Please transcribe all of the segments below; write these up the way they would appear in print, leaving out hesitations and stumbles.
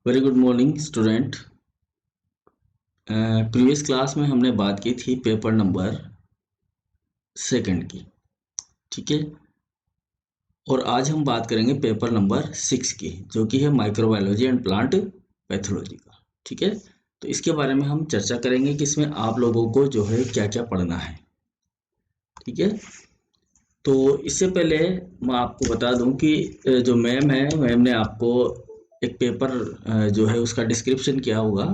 Very good morning student. Previous class में हमने बात की थी पेपर नंबर सेकंड की। ठीक है। और आज हम बात करेंगे पेपर नंबर 6 की, जो कि है माइक्रोबायोलॉजी एंड प्लांट पैथोलॉजी का। ठीक है। तो इसके बारे में हम चर्चा करेंगे कि इसमें आप लोगों को जो है क्या क्या पढ़ना है। ठीक है। तो इससे पहले मैं आपको बता दूं कि जो मैम ने आपको एक पेपर जो है उसका डिस्क्रिप्शन किया होगा,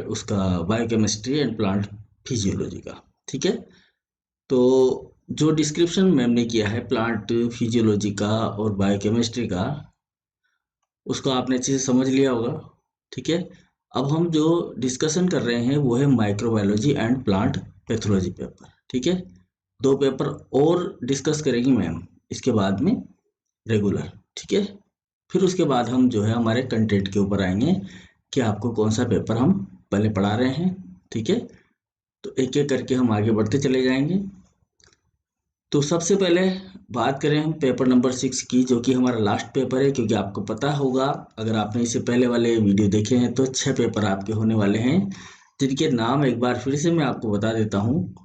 उसका बायोकेमिस्ट्री एंड प्लांट फिजियोलॉजी का। ठीक है। तो जो डिस्क्रिप्शन मैम ने किया है प्लांट फिजियोलॉजी का और बायोकेमिस्ट्री का, उसको आपने अच्छे से समझ लिया होगा। ठीक है। अब हम जो डिस्कशन कर रहे हैं वो है microbiology and plant pathology paper. ठीक है। दो पेपर और डिस्कस करेंगी मैम इसके बाद में रेगुलर। ठीक है। फिर उसके बाद हम जो है हमारे कंटेंट के ऊपर आएंगे कि आपको कौन सा पेपर हम पहले पढ़ा रहे हैं। ठीक है। तो एक एक करके हम आगे बढ़ते चले जाएंगे। तो सबसे पहले बात करें हम पेपर नंबर 6 की, जो कि हमारा लास्ट पेपर है, क्योंकि आपको पता होगा अगर आपने इससे पहले वाले वीडियो देखे हैं तो 6 पेपर आपके होने वाले हैं, जिनके नाम एक बार फिर से मैं आपको बता देता हूँ।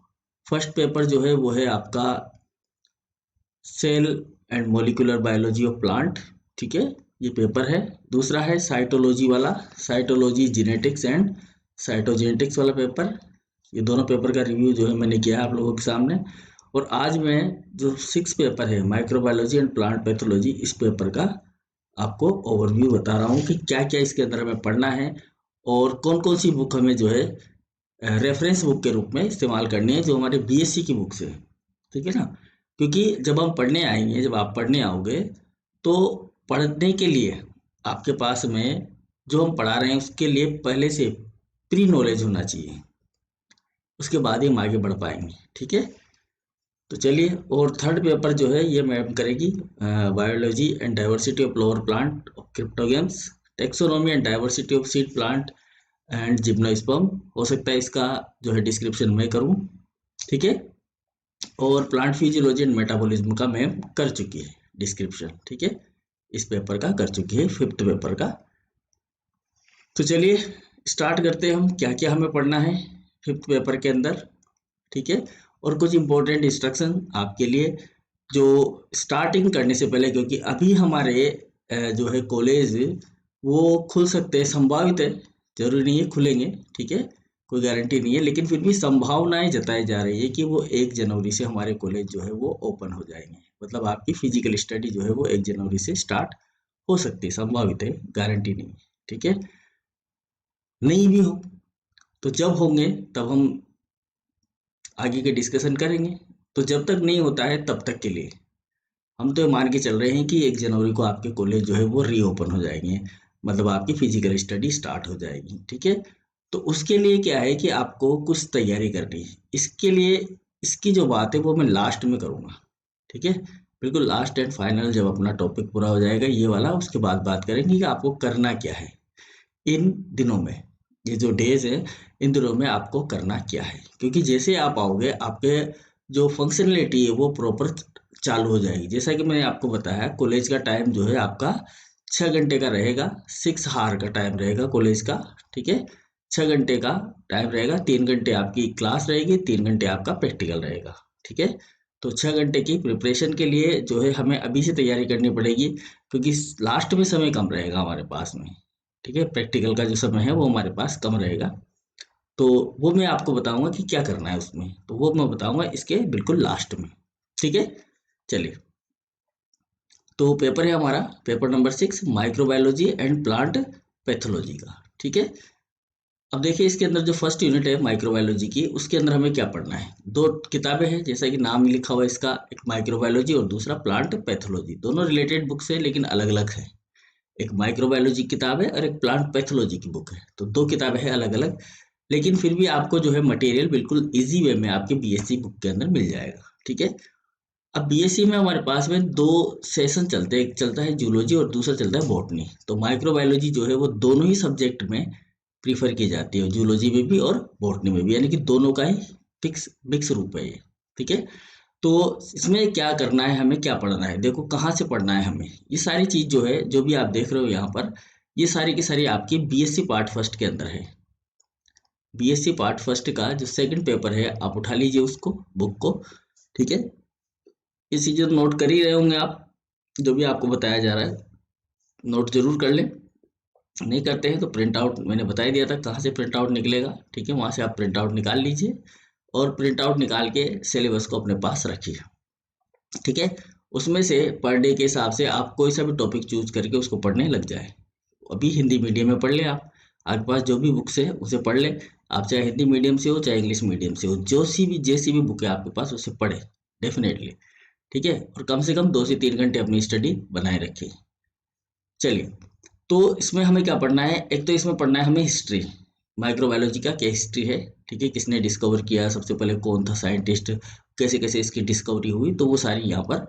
फर्स्ट पेपर जो है वो है आपका cell and molecular biology of plant. ठीक है, ये पेपर है। दूसरा है साइटोलॉजी वाला, साइटोलॉजी जेनेटिक्स एंड साइटोजेनेटिक्स वाला पेपर। ये दोनों पेपर का रिव्यू जो है मैंने किया है आप लोगों के सामने। और आज मैं जो 6 पेपर है माइक्रोबायोलॉजी एंड प्लांट पैथोलॉजी, इस पेपर का आपको ओवरव्यू बता रहा हूँ कि क्या क्या इसके अंदर हमें पढ़ना है और कौन कौन सी बुक हमें जो है रेफरेंस बुक के रूप में इस्तेमाल करनी है, जो हमारे बीएससी की बुक्स है। ठीक है ना। क्योंकि जब हम पढ़ने आएंगे, जब आप पढ़ने आओगे, तो पढ़ने के लिए आपके पास में जो हम पढ़ा रहे हैं उसके लिए पहले से प्री नॉलेज होना चाहिए, उसके बाद ही हम आगे बढ़ पाएंगे। ठीक है। तो चलिए, और थर्ड पेपर जो है ये मैम करेगी biology and diversity of flower plant of cryptogams, taxonomy and diversity of seed plant and gymnosperm. हो सकता है इसका जो है डिस्क्रिप्शन मैं करूं। ठीक है। और प्लांट फिजियोलॉजी एंड मेटाबॉलिज्म का मैम कर चुकी है डिस्क्रिप्शन। ठीक है, इस पेपर का कर चुकी है, फिफ्थ पेपर का। तो चलिए स्टार्ट करते हैं हम क्या क्या हमें पढ़ना है फिफ्थ पेपर के अंदर। ठीक है। और कुछ इंपॉर्टेंट इंस्ट्रक्शन आपके लिए जो स्टार्टिंग करने से पहले, क्योंकि अभी हमारे जो है कॉलेज वो खुल सकते हैं, संभावित है, जरूरी नहीं है खुलेंगे। ठीक है, कोई गारंटी नहीं है, लेकिन फिर भी संभावनाएं जताई जा रही है कि वो 1 जनवरी से हमारे कॉलेज जो है वो ओपन हो जाएंगे। मतलब आपकी फिजिकल स्टडी जो है वो 1 जनवरी से स्टार्ट हो सकती है, संभावित है, गारंटी नहीं है। ठीक है। नहीं भी हो तो जब होंगे तब हम आगे के डिस्कशन करेंगे। तो जब तक नहीं होता है तब तक के लिए हम तो ये मान के चल रहे हैं कि 1 जनवरी को आपके कॉलेज जो है वो रीओपन हो जाएंगे, मतलब आपकी फिजिकल स्टडी स्टार्ट हो जाएगी। ठीक है। तो उसके लिए क्या है कि आपको कुछ तैयारी करनी है। इसके लिए इसकी जो बात है वो मैं लास्ट में करूँगा। ठीक है, बिल्कुल लास्ट एंड फाइनल, जब अपना टॉपिक पूरा हो जाएगा ये वाला, उसके बाद बात करेंगे कि आपको करना क्या है इन दिनों में। ये जो डेज है, इन दिनों में आपको करना क्या है, क्योंकि जैसे आप आओगे आपके जो फंक्शनलिटी है वो प्रॉपर चालू हो जाएगी। जैसा कि मैंने आपको बताया कॉलेज का टाइम जो है आपका 6 घंटे का रहेगा, 6 आवर का टाइम रहेगा कॉलेज का। ठीक है, 6 घंटे का टाइम रहेगा, 3 घंटे आपकी क्लास रहेगी, 3 घंटे आपका प्रैक्टिकल रहेगा। ठीक है। तो 6 घंटे की प्रिपरेशन के लिए जो है हमें अभी से तैयारी करनी पड़ेगी, क्योंकि लास्ट में समय कम रहेगा हमारे पास में। ठीक है, प्रैक्टिकल का जो समय है वो हमारे पास कम रहेगा। तो वो मैं आपको बताऊंगा कि क्या करना है उसमें, तो वो मैं बताऊंगा इसके बिल्कुल लास्ट में। ठीक है। चलिए, तो पेपर है हमारा paper number 6 microbiology and plant pathology का। ठीक है। अब देखिए इसके अंदर जो फर्स्ट यूनिट है माइक्रोबायोलॉजी की, उसके अंदर हमें क्या पढ़ना है। दो किताबें हैं, जैसा कि नाम ही लिखा हुआ है इसका, एक माइक्रोबायोलॉजी और दूसरा प्लांट पैथोलॉजी। दोनों रिलेटेड बुक्स है लेकिन अलग अलग है। एक माइक्रोबायोलॉजी किताब है और एक प्लांट पैथोलॉजी की बुक है, तो दो किताबें हैं अलग अलग। लेकिन फिर भी आपको जो है मटेरियल बिल्कुल इजी वे में आपके बीएससी बुक के अंदर मिल जाएगा। ठीक है। अब बीएससी में हमारे पास में दो सेशन चलते हैं, एक चलता है जूलॉजी और दूसरा चलता है बॉटनी। तो माइक्रोबायोलॉजी जो है वो दोनों ही सब्जेक्ट में प्रीफर की जाती है, जूलॉजी में भी और बॉटनी में भी, यानी कि दोनों का ही फिक्स मिक्स रूप है ये। ठीक है। तो इसमें क्या करना है, हमें क्या पढ़ना है, देखो कहाँ से पढ़ना है हमें। ये सारी चीज जो है, जो भी आप देख रहे हो यहाँ पर, ये सारी की सारी आपकी बीएससी पार्ट फर्स्ट के अंदर है। बीएससी पार्ट फर्स्ट का जो सेकंड पेपर है, आप उठा लीजिए उसको, बुक को, ठीक है। ये चीजें नोट कर ही रहे होंगे आप, जो भी आपको बताया जा रहा है नोट जरूर कर लें। नहीं करते हैं तो प्रिंट आउट, मैंने बता ही दिया था कहाँ से प्रिंट आउट निकलेगा, ठीक है, वहां से आप प्रिंट आउट निकाल लीजिए और प्रिंट आउट निकाल के सिलेबस को अपने पास रखिए, ठीक है। उसमें से पर डे के हिसाब से आप कोई सा भी टॉपिक चूज करके उसको पढ़ने लग जाए। अभी हिंदी मीडियम में पढ़ ले आप, आपके पास जो भी बुक्स है उसे पढ़ ले। आप चाहे हिंदी मीडियम से हो चाहे इंग्लिश मीडियम से हो, जैसी भी बुक है आपके पास उसे पढ़े डेफिनेटली, ठीक है। और कम से कम 2 से 3 घंटे अपनी स्टडी बनाए रखिए। चलिए, तो इसमें हमें क्या पढ़ना है, एक तो इसमें पढ़ना है हमें हिस्ट्री, माइक्रोबायोलॉजी का क्या हिस्ट्री है, ठीक है, किसने डिस्कवर किया, सबसे पहले कौन था साइंटिस्ट, कैसे कैसे इसकी डिस्कवरी हुई, तो वो सारी यहाँ पर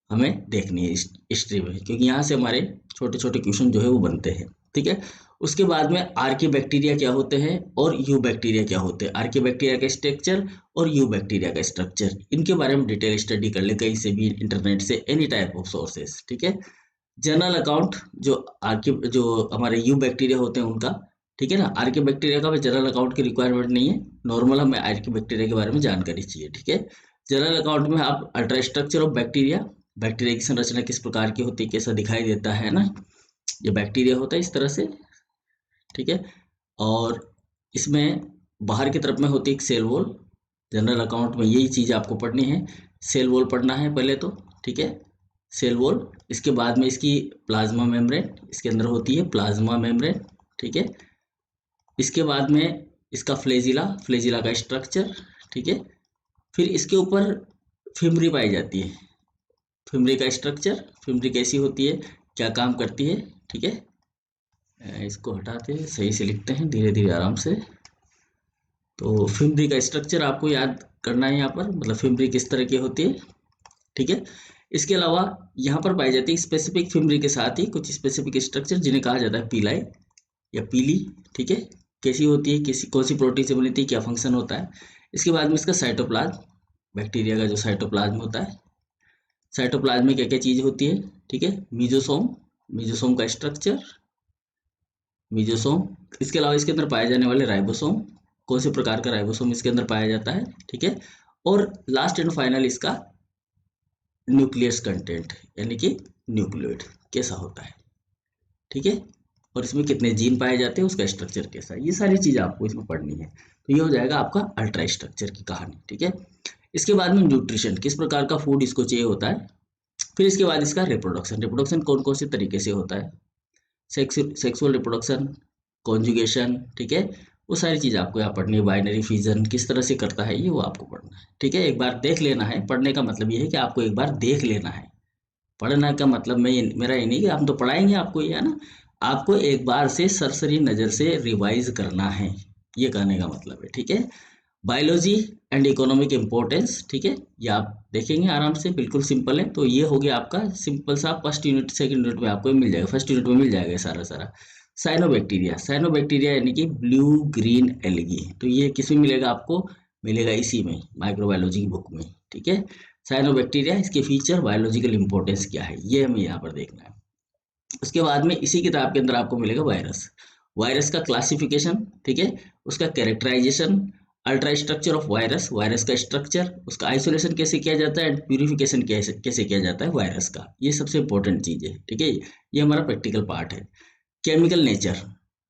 हमें देखनी है हिस्ट्री में, क्योंकि यहाँ से हमारे छोटे छोटे क्वेश्चन जो है वो बनते हैं, ठीक है। उसके बाद में आर्की बैक्टीरिया क्या होते हैं और यू बैक्टीरिया क्या होते हैं, आर्की बैक्टीरिया का स्ट्रक्चर और यू बैक्टीरिया का स्ट्रक्चर, इनके बारे में डिटेल स्टडी कर ले कहीं से भी, इंटरनेट से, एनी टाइप ऑफ सोर्सेस, ठीक है। जनरल अकाउंट जो जो हमारे यू बैक्टीरिया होते हैं उनका, ठीक है ना। आर्की बैक्टीरिया का जनरल अकाउंट की रिक्वायरमेंट नहीं है, नॉर्मल हमें आर्की बैक्टीरिया के बारे में जानकारी चाहिए, ठीक है। जनरल अकाउंट में आप ultra structure of bacteria, bacteria की संरचना किस प्रकार की होती है, कैसा दिखाई देता है ना, ये बैक्टीरिया होता है इस तरह से, ठीक है। और इसमें बाहर की तरफ में होती है एक सेल वॉल, जनरल अकाउंट में यही चीज़ आपको पढ़नी है, सेल वॉल पढ़ना है पहले तो, ठीक है, सेल वॉल। इसके बाद में इसकी प्लाज्मा मेम्ब्रेन, इसके अंदर होती है प्लाज्मा मेम्ब्रेन, ठीक है। इसके बाद में इसका फ्लेजिला, फ्लेजिला का स्ट्रक्चर, ठीक है। फिर इसके ऊपर फिमरी पाई जाती है, फिमरी का स्ट्रक्चर, फिमरी कैसी होती है, क्या काम करती है, ठीक है। इसको हटाते हैं, सही से लिखते हैं धीरे धीरे आराम से। तो फिमरी का स्ट्रक्चर आपको याद करना है यहाँ पर, मतलब फिमरी किस तरह की होती है, ठीक है। इसके अलावा यहाँ पर पाई जाती है स्पेसिफिक फिमरी के साथ ही कुछ स्पेसिफिक स्ट्रक्चर जिन्हें कहा जाता है पीलाई या पीली, ठीक है। कैसी होती है, किसी कौन सी प्रोटीन से बनी थी, क्या फंक्शन होता है। इसके बाद में इसका साइटोप्लाज्म, बैक्टीरिया का जो साइटोप्लाज्म होता है, साइटोप्लाज्म में क्या क्या चीज होती है, ठीक है। मीजोसोम, मीजोसोम का स्ट्रक्चर, मीजोसोम। इसके अलावा इसके अंदर पाए जाने वाले राइबोसोम, कौन से प्रकार का राइबोसोम इसके अंदर पाया जाता है, ठीक है। और लास्ट एंड फाइनल इसका न्यूक्लियस कंटेंट, यानी कि न्यूक्लियोइड कैसा होता है, ठीक है। और इसमें कितने जीन पाए जाते हैं, उसका स्ट्रक्चर कैसा है, ये सारी चीज आपको इसमें पढ़नी है। तो ये हो जाएगा आपका अल्ट्रा स्ट्रक्चर की कहानी, ठीक है। इसके बाद में न्यूट्रिशन, किस प्रकार का फूड इसको चाहिए होता है। फिर इसके बाद इसका रिप्रोडक्शन, रिप्रोडक्शन कौन कौन से तरीके से होता है, सेक्सुअल रिप्रोडक्शन, कॉन्जुगेशन, ठीक है। वो सारी चीज़ आपको यहाँ पढ़नी है। बाइनरी फिजन किस तरह से करता है ये, वो आपको पढ़ना है, ठीक है। एक बार देख लेना है, पढ़ने का मतलब ये है कि आपको एक बार देख लेना है। पढ़ना का मतलब मेरा ये नहीं कि हम तो पढ़ाएंगे आपको, ये है ना, आपको एक बार से सरसरी नज़र से रिवाइज करना है, ये कहने का मतलब है, ठीक है। बायोलॉजी एंड इकोनॉमिक इम्पोर्टेंस, ठीक है, ये आप देखेंगे आराम से, बिल्कुल सिंपल है। तो ये हो गया आपका सिंपल सा फर्स्ट यूनिट, सेकंड यूनिट में आपको मिल जाएगा, फर्स्ट यूनिट में मिल जाएगा सारा सारा। साइनोबैक्टीरिया, साइनोबैक्टीरिया यानी कि ब्लू ग्रीन एल्गी, तो ये किस में मिलेगा आपको, मिलेगा इसी में, माइक्रोबायोलॉजी की बुक में, ठीक है। साइनोबैक्टीरिया, इसके फीचर, बायोलॉजिकल इंपॉर्टेंस क्या है, ये हमें यहाँ पर देखना है। उसके बाद में इसी किताब के अंदर आपको मिलेगा वायरस, वायरस का क्लासिफिकेशन, ठीक है, उसका characterization, ultra structure of virus, virus का स्ट्रक्चर, उसका आइसोलेशन कैसे किया जाता है एंड प्यूरिफिकेशन कैसे कैसे किया जाता है वायरस का, ये सबसे इंपॉर्टेंट चीज़ है, ठीक है। ये हमारा प्रैक्टिकल पार्ट है। केमिकल नेचर,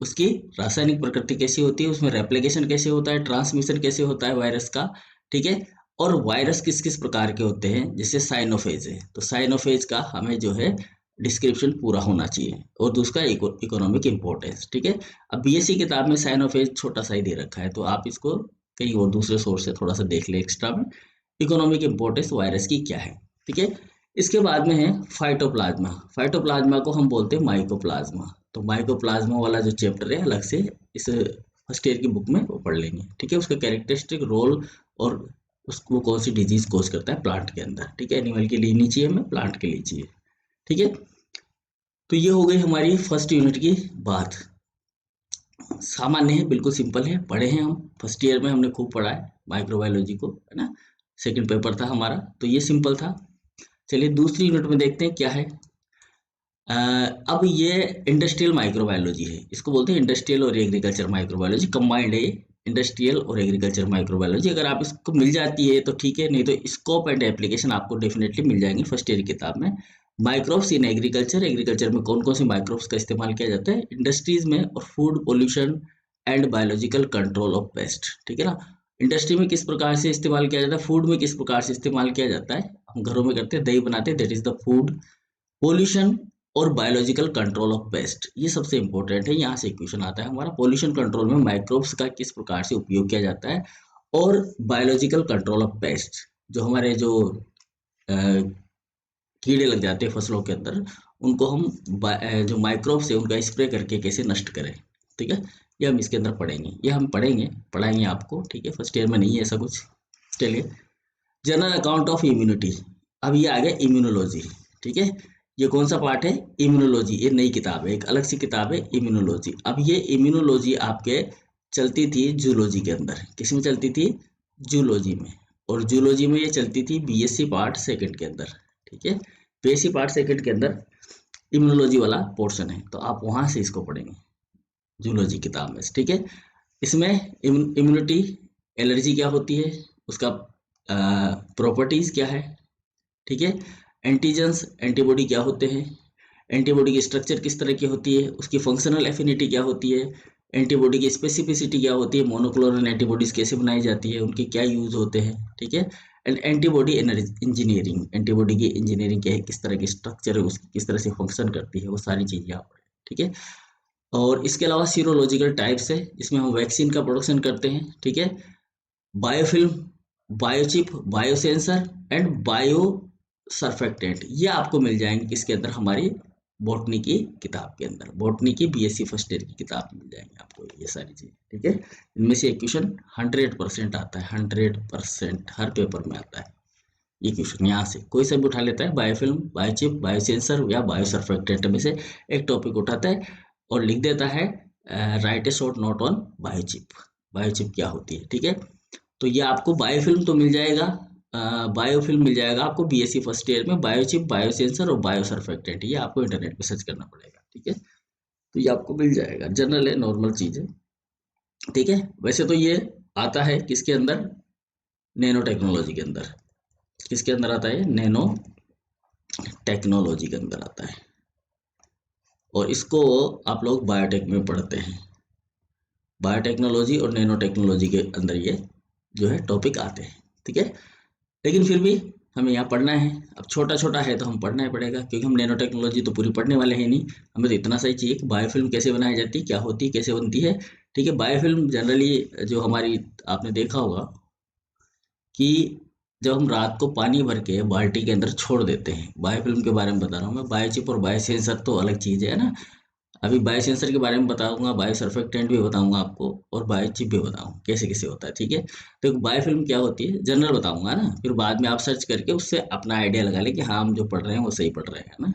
उसकी रासायनिक प्रकृति कैसी होती है, उसमें रेप्लिकेशन कैसे होता है, ट्रांसमिशन कैसे होता है वायरस का, ठीक है। और वायरस किस किस प्रकार के होते हैं, जैसे साइनोफेज है, तो साइनोफेज का हमें जो है डिस्क्रिप्शन पूरा होना चाहिए, और दूसरा इकोनॉमिक इंपॉर्टेंस, ठीक है। अब बीएससी किताब में साइनोफेज छोटा सा ही दे रखा है, तो आप इसको कहीं और दूसरे सोर्स से थोड़ा सा देख ले एक्स्ट्रा में, इकोनॉमिक इंपॉर्टेंस वायरस की क्या है, ठीक है। इसके बाद में है फाइटोप्लाज्मा, फाइटोप्लाज्मा को हम बोलते हैं माइकोप्लाज्मा, तो माइकोप्लाज्मा वाला जो चैप्टर है अलग से इस फर्स्ट ईयर की बुक में वो पढ़ लेंगे, ठीक है। उसका कैरेक्टरिस्टिक रोल और उसको कौन सी डिजीज कोज करता है प्लांट के अंदर, ठीक है। एनिमल के लिए नहीं चाहिए हमें, प्लांट के लिए चाहिए, ठीक है। तो ये हो गई हमारी फर्स्ट यूनिट की बात, सामान्य है, बिल्कुल सिंपल है, पढ़े हैं हम फर्स्ट ईयर में, हमने खूब पढ़ा है माइक्रोबायोलॉजी को, है ना। सेकंड पेपर था हमारा, तो ये सिंपल था। चलिए दूसरी यूनिट में देखते हैं क्या है। अब ये इंडस्ट्रियल माइक्रोबायोलॉजी है, इसको बोलते हैं इंडस्ट्रियल और एग्रीकल्चर माइक्रोबायोलॉजी, कंबाइंड है ये, इंडस्ट्रियल और एग्रीकल्चर माइक्रोबायोलॉजी। अगर आप इसको मिल जाती है तो ठीक है, नहीं तो स्कोप एंड एप्लीकेशन आपको डेफिनेटली मिल जाएंगे फर्स्ट ईयर की किताब में। माइक्रोब्स इन एग्रीकल्चर, एग्रीकल्चर में कौन कौन सी माइक्रोब्स का इस्तेमाल किया जाता है, इंडस्ट्रीज में, और food pollution and biological control of paste, ठीक है ना। इंडस्ट्री में किस प्रकार से इस्तेमाल किया जाता है, फूड में किस प्रकार से इस्तेमाल किया जाता है, हम घरों में करते हैं, दही बनाते हैं, that is the food. Pollution और बायोलॉजिकल कंट्रोल ऑफ पेस्ट, ये सबसे इंपॉर्टेंट है, यहाँ से क्वेश्चन आता है हमारा। पोल्यूशन कंट्रोल में माइक्रोब्स का किस प्रकार से उपयोग किया जाता है, और बायोलॉजिकल कंट्रोल ऑफ पेस्ट, जो हमारे जो कीड़े लग जाते हैं फसलों के अंदर, उनको हम जो माइक्रोब्स है उनका स्प्रे करके कैसे नष्ट करें, ठीक है। ये हम इसके अंदर पढ़ेंगे, ये हम पढ़ाएंगे आपको, ठीक है। फर्स्ट ईयर में नहीं है ऐसा कुछ। चलिए, जनरल अकाउंट ऑफ इम्यूनिटी, अब ये आ गया इम्यूनोलॉजी, ठीक है। ये कौन सा पार्ट है, इम्यूनोलॉजी, ये नई किताब है, एक अलग सी किताब है इम्यूनोलॉजी। अब ये इम्यूनोलॉजी आपके चलती थी जूलॉजी के अंदर, किस में चलती थी, जूलॉजी में, और जूलॉजी में ये चलती थी बीएससी पार्ट सेकंड के अंदर, ठीक है। बीएससी पार्ट सेकंड के अंदर इम्यूनोलॉजी वाला पोर्शन है, तो आप वहां से इसको पढ़ेंगे जूलॉजी किताब में, ठीक है। इसमें इम्यूनिटी, एलर्जी क्या होती है, उसका प्रॉपर्टीज क्या है, ठीक है। एंटीजेंस, एंटीबॉडी क्या होते हैं, एंटीबॉडी की स्ट्रक्चर किस तरह की होती है, उसकी फंक्शनल एफिनिटी क्या होती है, एंटीबॉडी की स्पेसिफिसिटी क्या होती है, मोनोक्लोनल एंटीबॉडीज कैसे बनाई जाती है, उनके क्या यूज होते हैं, ठीक है। एंड एंटीबॉडी इंजीनियरिंग, एंटीबॉडी की इंजीनियरिंग क्या है, किस तरह की स्ट्रक्चर है उसकी, किस तरह से फंक्शन करती है, वो सारी चीजें यहाँ पर, ठीक है। और इसके अलावा सीरोलॉजिकल टाइप्स है, जिसमें हम वैक्सीन का प्रोडक्शन करते हैं, ठीक है। Biofilm, biochip, biosensor and bio surfactant, ये आपको मिल जाएंगे किसके अंदर, हमारी बॉटनी की किताब के अंदर, बॉटनी की बीएससी फर्स्ट ईयर की किताब मिल जाएंगे आपको ये सारी चीजें, ठीक है। इनमें से एक क्वेश्चन 100% आता है, 100% हर पेपर में आता है ये क्वेश्चन, यहाँ से कोई सा भी उठा लेता है, बायोफिल्म, बायोचिप, बायोसेंसर या बायोसरफेक्टेंट में से एक टॉपिक उठाता है और लिख देता है right A short note on biochip, biochip क्या होती है, ठीक है। तो ये आपको बायोफिल्म तो मिल जाएगा, बायोफिल्म मिल जाएगा आपको बीएससी फर्स्ट ईयर में, बायोचिप, बायोसेंसर और बायोसरफेक्टेंट, ये आपको इंटरनेट पे सर्च करना पड़ेगा, ठीक है। तो ये आपको मिल जाएगा, जनरल है, नॉर्मल चीज है, ठीक है। वैसे तो ये आता है किसके अंदर, नैनो टेक्नोलॉजी के अंदर, किसके अंदर आता है, नैनो टेक्नोलॉजी के अंदर आता है, और इसको आप लोग बायोटेक में पढ़ते हैं, बायोटेक्नोलॉजी और नैनो टेक्नोलॉजी के अंदर ये जो है टॉपिक आते हैं, ठीक है। लेकिन फिर भी हमें यहाँ पढ़ना है, अब छोटा छोटा है तो हम पढ़ना ही पड़ेगा, क्योंकि हम नैनो टेक्नोलॉजी तो पूरी पढ़ने वाले हैं नहीं, हमें तो इतना सही चाहिए कि बायोफिल्म कैसे बनाई जाती है, क्या होती है, कैसे बनती है, ठीक है। बायोफिल्म जनरली जो हमारी, आपने देखा होगा कि जब हम रात को पानी भर के बाल्टी के अंदर छोड़ देते हैं, बायोफिल्म के बारे में बता रहा हूँ मैं, बायोचिप और बायोसेंसर तो अलग चीज़ है ना। अभी बायोसेंसर के बारे में बताऊंगा, बायोसरफेक्टेंट भी बताऊंगा आपको, और बायोचिप भी बताऊंगा कैसे कैसे होता है, ठीक है। तो बायोफिल्म क्या होती है जनरल बताऊंगा ना, फिर बाद में आप सर्च करके उससे अपना आइडिया लगा लें कि हाँ हम जो पढ़ रहे हैं वो सही पढ़ रहे हैं ना।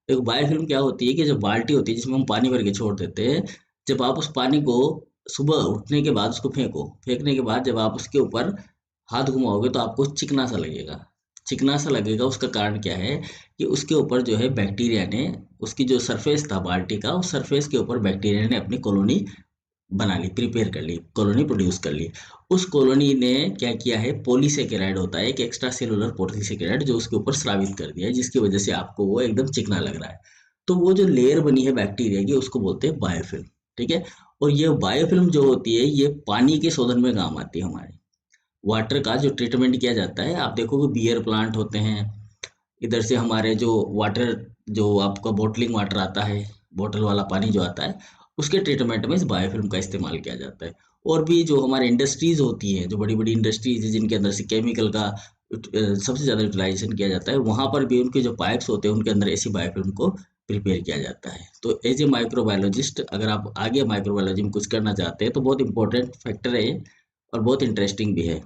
तो बायोफिल्म क्या होती है कि जो बाल्टी होती है जिसमें हम पानी भर के छोड़ देते हैं, जब आप उस पानी को सुबह उठने के बाद उसको फेंको, फेंकने के बाद जब आप उसके ऊपर हाथ घुमाओगे तो आपको चिकना सा लगेगा, चिकना सा लगेगा। उसका कारण क्या है कि उसके ऊपर जो है बैक्टीरिया ने, उसकी जो सरफेस था बाल्टी का, उस सरफेस के ऊपर बैक्टीरिया ने अपनी कॉलोनी बना ली, प्रिपेयर कर ली, कॉलोनी प्रोड्यूस कर ली। उस कॉलोनी ने क्या किया है, पॉलीसेकेराइड होता है एक एक्स्ट्रा सेलुलर पॉलीसेकेराइड, जो उसके ऊपर स्रावित कर दिया है, जिसकी वजह से आपको वो एकदम चिकना लग रहा है। तो वो जो लेयर बनी है बैक्टीरिया की, उसको बोलते हैं बायोफिल्म, ठीक है। और ये बायोफिल्म जो होती है ये पानी के शोधन में काम आती है, हमारे वाटर का जो ट्रीटमेंट किया जाता है, आप देखोगे बियर प्लांट होते हैं, इधर से हमारे जो वाटर, जो आपका बोटलिंग वाटर आता है, बोतल वाला पानी जो आता है, उसके ट्रीटमेंट में इस बायोफिल्म का इस्तेमाल किया जाता है। और भी जो हमारे इंडस्ट्रीज होती हैं, जो बड़ी बड़ी इंडस्ट्रीज है जिनके अंदर से केमिकल का सबसे ज़्यादा यूटिलाइजेशन किया जाता है, वहाँ पर भी उनके जो पाइप्स होते हैं उनके अंदर ऐसी बायोफिल्म को प्रिपेयर किया जाता है। तो एज ए माइक्रोबायोलॉजिस्ट अगर आप आगे माइक्रोबायोलॉजी में कुछ करना चाहते हैं तो बहुत इंपॉर्टेंट फैक्टर है ये, और बहुत इंटरेस्टिंग भी है।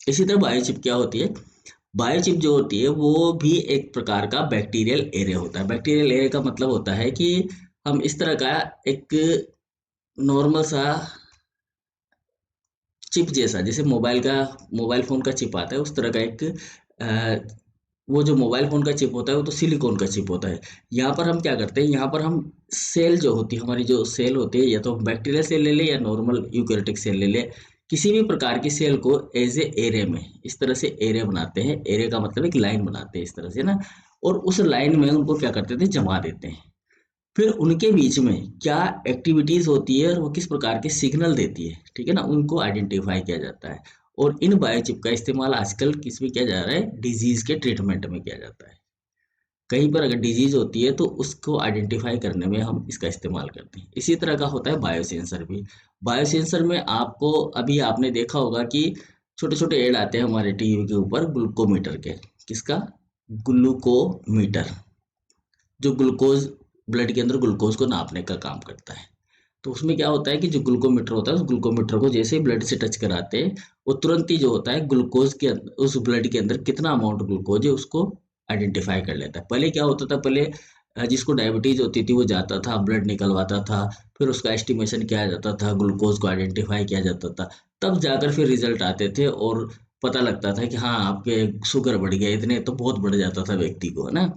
इसी तरह बायोचिप क्या होती है, बायोचिप जो होती है वो भी एक प्रकार का बैक्टीरियल एरे होता है। बैक्टीरियल एरे का मतलब होता है कि हम इस तरह का एक नॉर्मल सा चिप जैसा, जैसे मोबाइल फ़ोन का चिप आता है उस तरह का एक वो जो मोबाइल फ़ोन का चिप होता है वो तो सिलिकॉन का चिप होता है। यहाँ पर हम क्या करते हैं, यहाँ पर हम सेल जो होती है, हमारी जो सेल होती है, या तो बैक्टीरियल सेल ले लें या नॉर्मल यूकेरियोटिक सेल ले लें। किसी भी प्रकार की सेल को एज ए एरे में इस तरह से एरे बनाते हैं। एरे का मतलब एक लाइन बनाते हैं इस तरह से ना, और उस लाइन में उनको क्या करते थे, जमा देते हैं। फिर उनके बीच में क्या एक्टिविटीज होती है और वो किस प्रकार के सिग्नल देती है, ठीक है ना, उनको आइडेंटिफाई किया जाता है। और इन बायोचिप का इस्तेमाल आजकल किस में किया जा रहा है, डिजीज के ट्रीटमेंट में किया जाता है। कहीं पर अगर डिजीज होती है तो उसको आइडेंटिफाई करने में हम इसका इस्तेमाल करते हैं। इसी तरह का होता है बायोसेंसर भी। बायोसेंसर में आपको, अभी आपने देखा होगा कि छोटे छोटे ऐड आते हैं हमारे टीवी के ऊपर ग्लूकोमीटर के। किसका? ग्लूकोमीटर, जो ग्लूकोज, ब्लड के अंदर ग्लूकोज को नापने का काम करता है। तो उसमें क्या होता है कि जो ग्लूकोमीटर होता है, उस ग्लूकोमीटर को जैसे ही ब्लड से टच कराते हैं, वो तुरंत ही जो होता है ग्लूकोज के उस ब्लड के अंदर कितना अमाउंट ग्लूकोज है उसको आइडेंटिफाई कर लेता है। पहले क्या होता था, पहले जिसको डायबिटीज होती थी वो जाता था, ब्लड निकलवाता था, फिर उसका एस्टिमेशन किया जाता था, ग्लूकोज को आइडेंटिफाई किया जाता था, तब जाकर फिर रिजल्ट आते थे और पता लगता था कि हाँ आपके शुगर बढ़ गया, इतने तो बहुत बढ़ जाता था व्यक्ति को, है ना।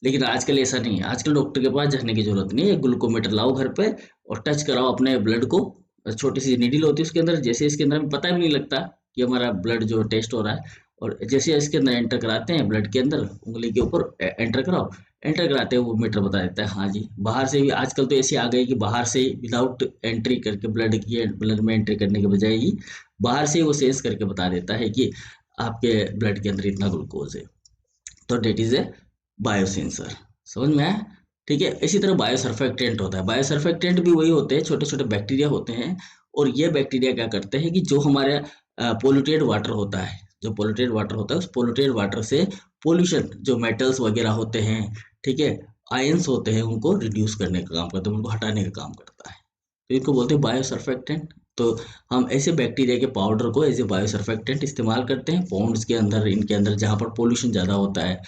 लेकिन आजकल ऐसा नहीं है। आजकल डॉक्टर के पास जाने की जरूरत नहीं है, ग्लूकोमीटर लाओ घर पे और टच कराओ अपने ब्लड को। छोटी सी नीडल होती है उसके अंदर, जैसे इसके अंदर हमें पता भी नहीं लगता कि हमारा ब्लड जो टेस्ट हो रहा है, और जैसे इसके अंदर एंटर कराते हैं ब्लड के अंदर, उंगली के ऊपर एंटर कराओ, एंटर कराते हैं वो मीटर बता देता है हाँ जी। बाहर से भी आजकल तो ऐसी आ गई कि बाहर से विदाउट एंट्री करके, ब्लड में एंट्री करने के बजाय ही बाहर से ही वो सेंस करके बता देता है कि आपके ब्लड के अंदर इतना ग्लूकोज है। तो डेट इज ए बायोसेंसर। समझ में आया? ठीक है। इसी तरह बायोसर्फेक्टेंट होता है। बायोसर्फेक्टेंट भी वही होते हैं, छोटे छोटे बैक्टीरिया होते हैं, और ये बैक्टीरिया क्या करते हैं कि जो हमारे पोल्यूटेड वाटर होता है, जो पोल्यूटेड वाटर होता है, उस पोल्यूटेड वाटर से पोल्यूशन, जो मेटल्स वगैरह होते हैं, ठीक है, आयंस होते हैं, उनको रिड्यूस करने का काम करता है, उनको हटाने का काम करता है। तो इनको बोलते हैं बायोसर्फेक्टेंट। तो हम ऐसे बैक्टीरिया के पाउडर को एज ए बायोसर्फेक्टेंट इस्तेमाल करते हैं पॉन्ड्स के अंदर, इनके अंदर जहाँ पर पोल्यूशन ज़्यादा होता है,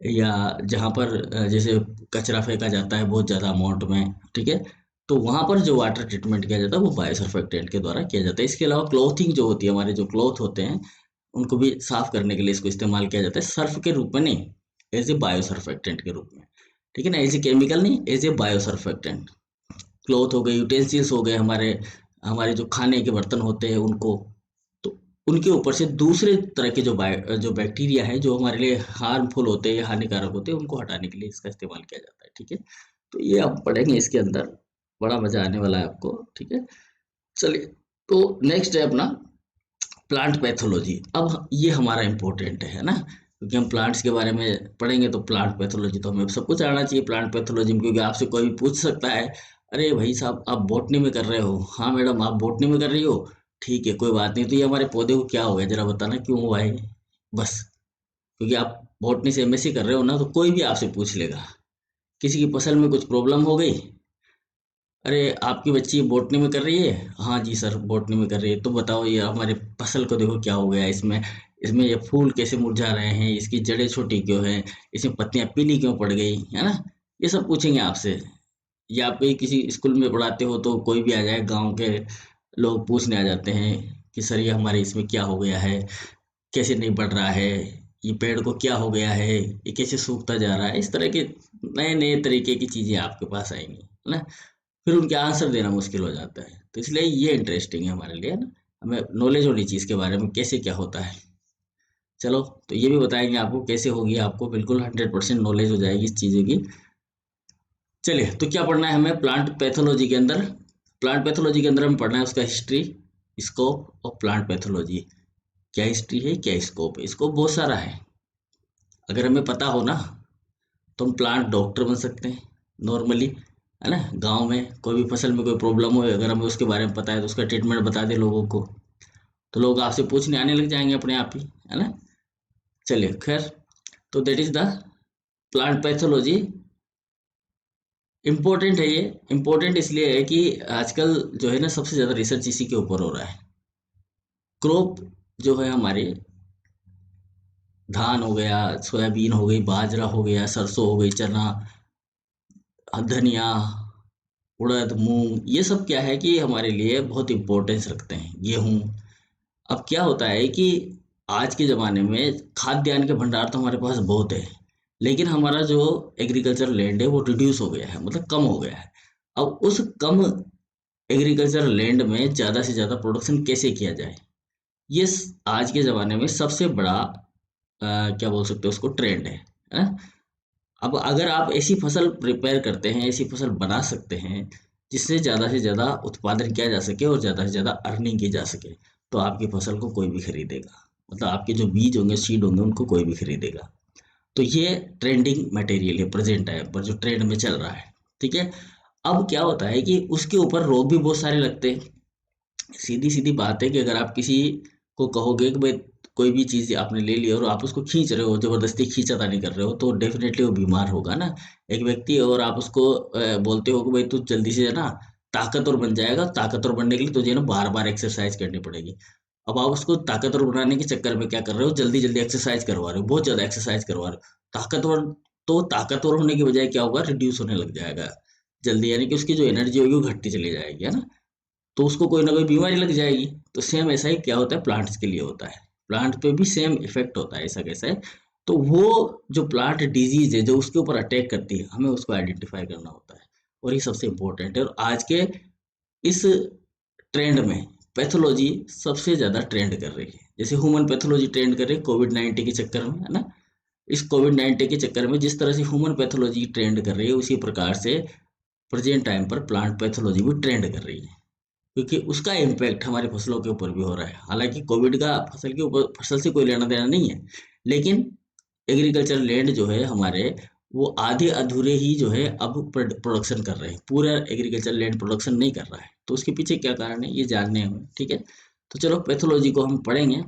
या जहाँ पर जैसे कचरा फेंका जाता है बहुत ज़्यादा अमाउंट में, ठीक है, तो वहाँ पर जो वाटर ट्रीटमेंट किया जाता है वो बायोसर्फेक्टेंट के द्वारा किया जाता है। इसके अलावा क्लॉथिंग जो होती है, हमारे जो क्लॉथ होते हैं उनको भी साफ करने के लिए इसको इस्तेमाल किया जाता है, सर्फ के रूप में नहीं, एज ए बायोसर्फेक्टेंट के रूप में, ठीक है ना, एज ए केमिकल नहीं, एज ए बायोसर्फेक्टेंट। क्लॉथ हो गए, यूटेंसिल्स हो गए, हमारे हमारे जो खाने के बर्तन होते हैं उनको, तो उनके ऊपर से दूसरे तरह के जो बैक्टीरिया है जो हमारे लिए हार्मफुल होते हैं या हानिकारक होते हैं, उनको हटाने के लिए इसका इस्तेमाल किया जाता है, ठीक है। तो ये आप पढ़ेंगे इसके अंदर, बड़ा मजा आने वाला है आपको, ठीक है। चलिए, तो नेक्स्ट है अपना प्लांट पैथोलॉजी। अब ये हमारा इम्पोर्टेंट है ना, क्योंकि हम प्लांट्स के बारे में पढ़ेंगे तो प्लांट पैथोलॉजी तो हमें सब कुछ आना चाहिए प्लांट पैथोलॉजी में, क्योंकि आपसे कोई भी पूछ सकता है, अरे भाई साहब आप बॉटनी में कर रहे हो, हाँ मैडम आप बॉटनी में कर रही हो, ठीक है कोई बात नहीं, तो ये हमारे पौधे को क्या हो गया जरा बताना, क्यों हुआ है, बस। क्योंकि आप बॉटनी से एमएससी कर रहे हो ना, तो कोई भी आपसे पूछ लेगा। किसी की फसल में कुछ प्रॉब्लम हो गई, अरे आपकी बच्ची बॉटनी में कर रही है, हाँ जी सर बॉटनी में कर रही है, तो बताओ ये हमारे फसल को देखो क्या हो गया इसमें, इसमें ये फूल कैसे मुरझा रहे हैं, इसकी जड़ें छोटी क्यों हैं, इसमें पत्तियां पीली क्यों पड़ गई, है ना। ये सब पूछेंगे आपसे। या आप कहीं किसी स्कूल में पढ़ाते हो तो कोई भी आ जाए, गांव के लोग पूछने आ जाते हैं कि सर ये हमारे इसमें क्या हो गया है, कैसे नहीं बढ़ रहा है, ये पेड़ को क्या हो गया है, ये कैसे सूखता जा रहा है, इस तरह के नए नए तरीके की चीजें आपके पास आएंगी, है ना। फिर उनके आंसर देना मुश्किल हो जाता है, तो इसलिए ये इंटरेस्टिंग है हमारे लिए, है ना। हमें नॉलेज होनी चाहिए इसके बारे में कैसे क्या होता है। चलो, तो ये भी बताएंगे आपको कैसे होगी, आपको बिल्कुल 100% नॉलेज हो जाएगी इस चीज़ों की। चलिए, तो क्या पढ़ना है हमें प्लांट पैथोलॉजी के अंदर? प्लांट पैथोलॉजी के अंदर हमें पढ़ना है उसका हिस्ट्री, स्कोप और प्लांट पैथोलॉजी। क्या हिस्ट्री है, क्या स्कोप है? स्कोप बहुत सारा है, अगर हमें पता हो ना तो हम प्लांट डॉक्टर बन सकते हैं नॉर्मली, है ना। गांव में कोई भी फसल में कोई प्रॉब्लम हो, अगर हमें उसके बारे में पता है तो उसका ट्रीटमेंट बता दे लोगों को, तो लोग आपसे पूछने आने लग जाएंगे अपने आप ही, है ना। चलिए खैर, तो that is the plant pathology. Important है ये। इम्पोर्टेंट इसलिए है कि आजकल जो है ना सबसे ज़्यादा रिसर्च इसी के ऊपर हो रहा है। क्रॉप जो है हमारे, धान हो गया, सोयाबीन हो गई, बाजरा हो गया, सरसों हो गई, चना, धनिया, उड़द, मूंग, ये सब क्या है कि हमारे लिए बहुत इम्पोर्टेंस रखते हैं। गेहूँ, अब क्या होता है कि आज के ज़माने में खाद्यान्न के भंडार तो हमारे पास बहुत है, लेकिन हमारा जो एग्रीकल्चर लैंड है वो रिड्यूस हो गया है, मतलब कम हो गया है। अब उस कम एग्रीकल्चर लैंड में ज़्यादा से ज़्यादा प्रोडक्शन कैसे किया जाए, ये आज के ज़माने में सबसे बड़ा क्या बोल सकते हो उसको, ट्रेंड है। अब अगर आप ऐसी फसल प्रिपेयर करते हैं, ऐसी फसल बना सकते हैं जिससे ज़्यादा से ज़्यादा उत्पादन किया जा सके और ज़्यादा से ज़्यादा अर्निंग की जा सके, तो आपकी फसल को कोई भी खरीदेगा। मतलब आपके जो बीज होंगे, सीड होंगे, उनको कोई भी खरीदेगा। तो ये ट्रेंडिंग मटेरियल है प्रेजेंट टाइम पर, जो ट्रेंड में चल रहा है। ठीक है। अब क्या होता है कि उसके ऊपर रोग भी बहुत सारे लगते हैं। सीधी सीधी बात है कि अगर आप किसी को कहोगे कि भाई कोई भी चीज़ आपने ले ली और आप उसको खींच रहे हो, ज़बरदस्ती खींचातानी कर रहे हो, तो डेफिनेटली वो बीमार होगा ना। एक व्यक्ति है और आप उसको बोलते हो कि भाई तू जल्दी से है ना ताकतवर बन जाएगा, ताकतवर बनने के लिए तुझे ना बार बार एक्सरसाइज करनी पड़ेगी। अब आप उसको ताकतवर बनाने के चक्कर में क्या कर रहे हो, जल्दी जल्दी एक्सरसाइज करवा रहे हो, बहुत ज़्यादा एक्सरसाइज करवा रहे हो। ताकतवर, तो ताकतवर होने की बजाय क्या होगा, रिड्यूस होने लग जाएगा जल्दी, यानी कि उसकी जो एनर्जी होगी वो घटती चली जाएगी, है ना। तो उसको कोई ना कोई बीमारी लग जाएगी। तो सेम ऐसा ही क्या होता है, प्लांट्स के लिए होता है। प्लांट पे भी सेम इफेक्ट होता है, ऐसा कैसा है। तो वो जो प्लांट डिजीज है जो उसके ऊपर अटैक करती है, हमें उसको आइडेंटिफाई करना होता है। और ये सबसे इम्पोर्टेंट है। और आज के इस ट्रेंड में पैथोलॉजी सबसे ज़्यादा ट्रेंड कर रही है। जैसे ह्यूमन पैथोलॉजी ट्रेंड कर रही है कोविड-19 के चक्कर में, है ना। इस कोविड-19 के चक्कर में जिस तरह से ह्यूमन पैथोलॉजी ट्रेंड कर रही है, उसी प्रकार से प्रेजेंट टाइम पर प्लांट पैथोलॉजी भी ट्रेंड कर रही है। क्योंकि उसका इम्पैक्ट हमारी फसलों के ऊपर भी हो रहा है। हालांकि कोविड का फसल के ऊपर, फसल से कोई लेना देना नहीं है, लेकिन एग्रीकल्चर लैंड जो है हमारे, वो आधे अधूरे ही जो है अब प्रोडक्शन कर रहे हैं। पूरा एग्रीकल्चर लैंड प्रोडक्शन नहीं कर रहा है। तो उसके पीछे क्या कारण है, ये जानने हैं हमें। ठीक है। तो चलो पैथोलॉजी को हम पढ़ेंगे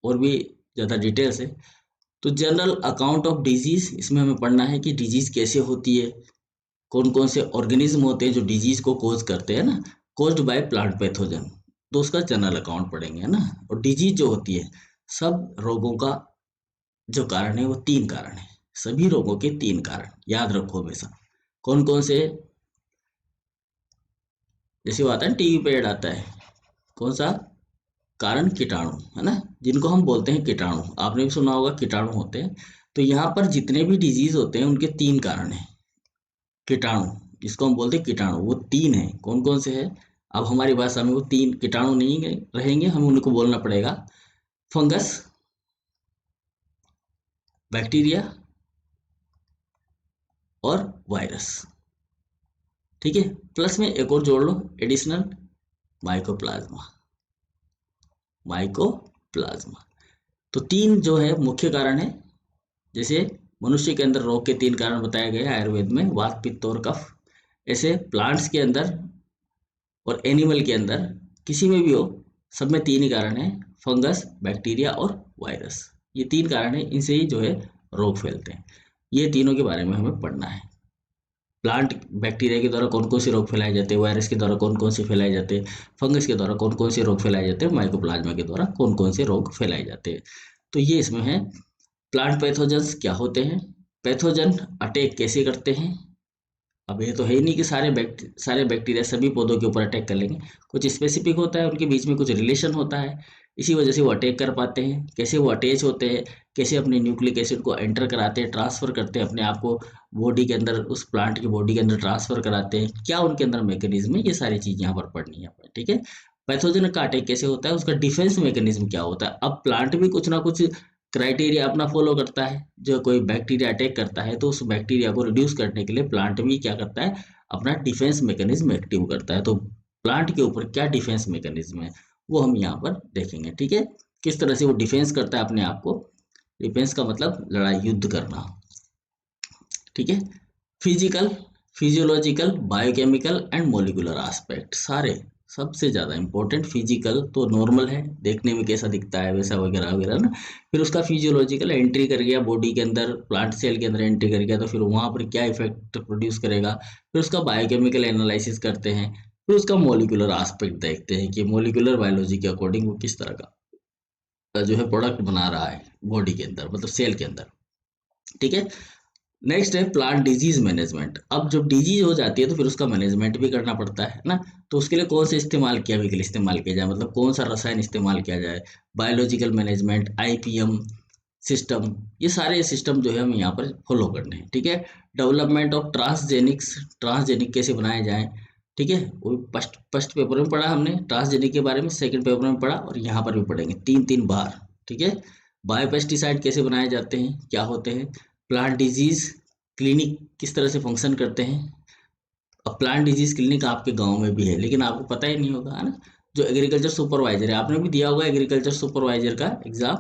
और भी ज़्यादा डिटेल से। तो जनरल अकाउंट ऑफ डिजीज, इसमें हमें पढ़ना है कि डिजीज कैसे होती है, कौन कौन से ऑर्गेनिज्म होते हैं जो डिजीज को कोज करते हैं ना, कोज्ड बाय प्लांट पैथोजन। तो उसका जनरल अकाउंट पढ़ेंगे, है ना। और डिजीज जो होती है, सब रोगों का जो कारण है वो तीन कारण है। सभी रोगों के तीन कारण याद रखो हमेशा। कौन कौन से, जैसे वो आता है टीवी पे ऐड आता है, कौन सा कारण, कीटाणु, है ना, जिनको हम बोलते हैं कीटाणु। आपने भी सुना होगा कीटाणु होते हैं। तो यहाँ पर जितने भी डिजीज होते हैं उनके तीन कारण है। कीटाणु, जिसको हम बोलते हैं कीटाणु, वो तीन है। कौन कौन से है, अब हमारी भाषा में वो तीन कीटाणु नहीं रहेंगे, हमें उनको बोलना पड़ेगा। फंगस, बैक्टीरिया और वायरस। ठीक है। प्लस में एक और जोड़ लो एडिशनल, माइकोप्लाज्मा। माइकोप्लाज्मा। तो तीन जो है मुख्य कारण है। जैसे मनुष्य के अंदर रोग के तीन कारण बताए गए हैं आयुर्वेद में, वात, पित्त और कफ। ऐसे प्लांट्स के अंदर और एनिमल के अंदर, किसी में भी हो, सब में तीन ही कारण है, फंगस, बैक्टीरिया और वायरस। ये तीन कारण है, इनसे ही जो है रोग फैलते हैं। ये तीनों के बारे में हमें पढ़ना है। प्लांट बैक्टीरिया के द्वारा कौन कौन से रोग फैलाए जाते हैं, वायरस के द्वारा कौन कौन से फैलाए जाते हैं, फंगस के द्वारा कौन कौन से रोग फैलाए जाते हैं, माइकोप्लाज्मा के द्वारा कौन कौन से रोग फैलाए जाते हैं। तो ये इसमें है। प्लांट पैथोजन्स क्या होते हैं, पैथोजन अटैक कैसे करते हैं। अब ये तो है ही नहीं कि सारे बैक्टीरिया सभी पौधों के ऊपर अटैक कर लेंगे। कुछ स्पेसिफिक होता है, उनके बीच में कुछ रिलेशन होता है, इसी वजह से वो अटैक कर पाते हैं। कैसे वो अटैच होते हैं, कैसे अपने न्यूक्लिक एसिड को एंटर कराते हैं, ट्रांसफर करते हैं अपने आप को बॉडी के अंदर, उस प्लांट की बॉडी के अंदर ट्रांसफर कराते हैं, क्या उनके अंदर मैकेनिज्म है, ये सारी चीज़ यहाँ पर पढ़नी है अपन। ठीक है। पैथोजन का अटैक कैसे होता है, उसका डिफेंस मैकेनिज्म क्या होता है। अब प्लांट भी कुछ ना कुछ क्राइटेरिया अपना फॉलो करता है। जो कोई बैक्टीरिया अटैक करता है तो उस बैक्टीरिया को रिड्यूस करने के लिए प्लांट भी क्या करता है, अपना डिफेंस मैकेनिज्म एक्टिव करता है। तो प्लांट के ऊपर क्या डिफेंस मैकेनिज्म है, वो हम यहाँ पर देखेंगे। ठीक है। किस तरह से वो डिफेंस करता है अपने आप को। डिफेंस का मतलब लड़ाई, युद्ध करना। ठीक है। Physical, physiological, biochemical and molecular aspect, सारे सबसे ज़्यादा इंपॉर्टेंट। फिजिकल तो नॉर्मल है, देखने में कैसा दिखता है वैसा वगैरह वगैरह ना। फिर उसका फिजियोलॉजिकल, एंट्री कर गया बॉडी के अंदर, प्लांट सेल के अंदर एंट्री कर गया, तो फिर वहाँ पर क्या इफेक्ट प्रोड्यूस करेगा। फिर उसका बायोकेमिकल एनालिसिस करते हैं। फिर उसका मोलिकुलर एस्पेक्ट देखते हैं कि मोलिकुलर बायोलॉजी के अकॉर्डिंग वो किस तरह का जो है प्रोडक्ट बना रहा है बॉडी के अंदर, मतलब सेल के अंदर। ठीक है। नेक्स्ट है प्लांट डिजीज मैनेजमेंट। अब जब डिजीज हो जाती है तो फिर उसका मैनेजमेंट भी करना पड़ता है ना। तो उसके लिए कौन से इस्तेमाल किया जाए, मतलब कौन सा रसायन इस्तेमाल किया जाए, बायोलॉजिकल मैनेजमेंट, आईपीएम सिस्टम, ये सारे सिस्टम जो है हमें यहाँ पर फॉलो करने हैं। ठीक है। डेवलपमेंट ऑफ ट्रांसजेनिक्स, ट्रांसजेनिक कैसे बनाए जाएं। ठीक है, वो फर्स्ट फर्स्ट पेपर में पढ़ा हमने ट्रांसजेनिक के बारे में, सेकंड पेपर में पढ़ा और यहाँ पर भी पढ़ेंगे 3-3 बार। ठीक है। बायोपेस्टिसाइड कैसे बनाए जाते हैं, क्या होते हैं, प्लांट डिजीज क्लिनिक किस तरह से फंक्शन करते हैं। अब प्लांट डिजीज क्लिनिक आपके गांव में भी है लेकिन आपको पता ही नहीं होगा, है ना। जो एग्रीकल्चर सुपरवाइजर है, आपने भी दिया होगा एग्रीकल्चर सुपरवाइजर का एग्जाम।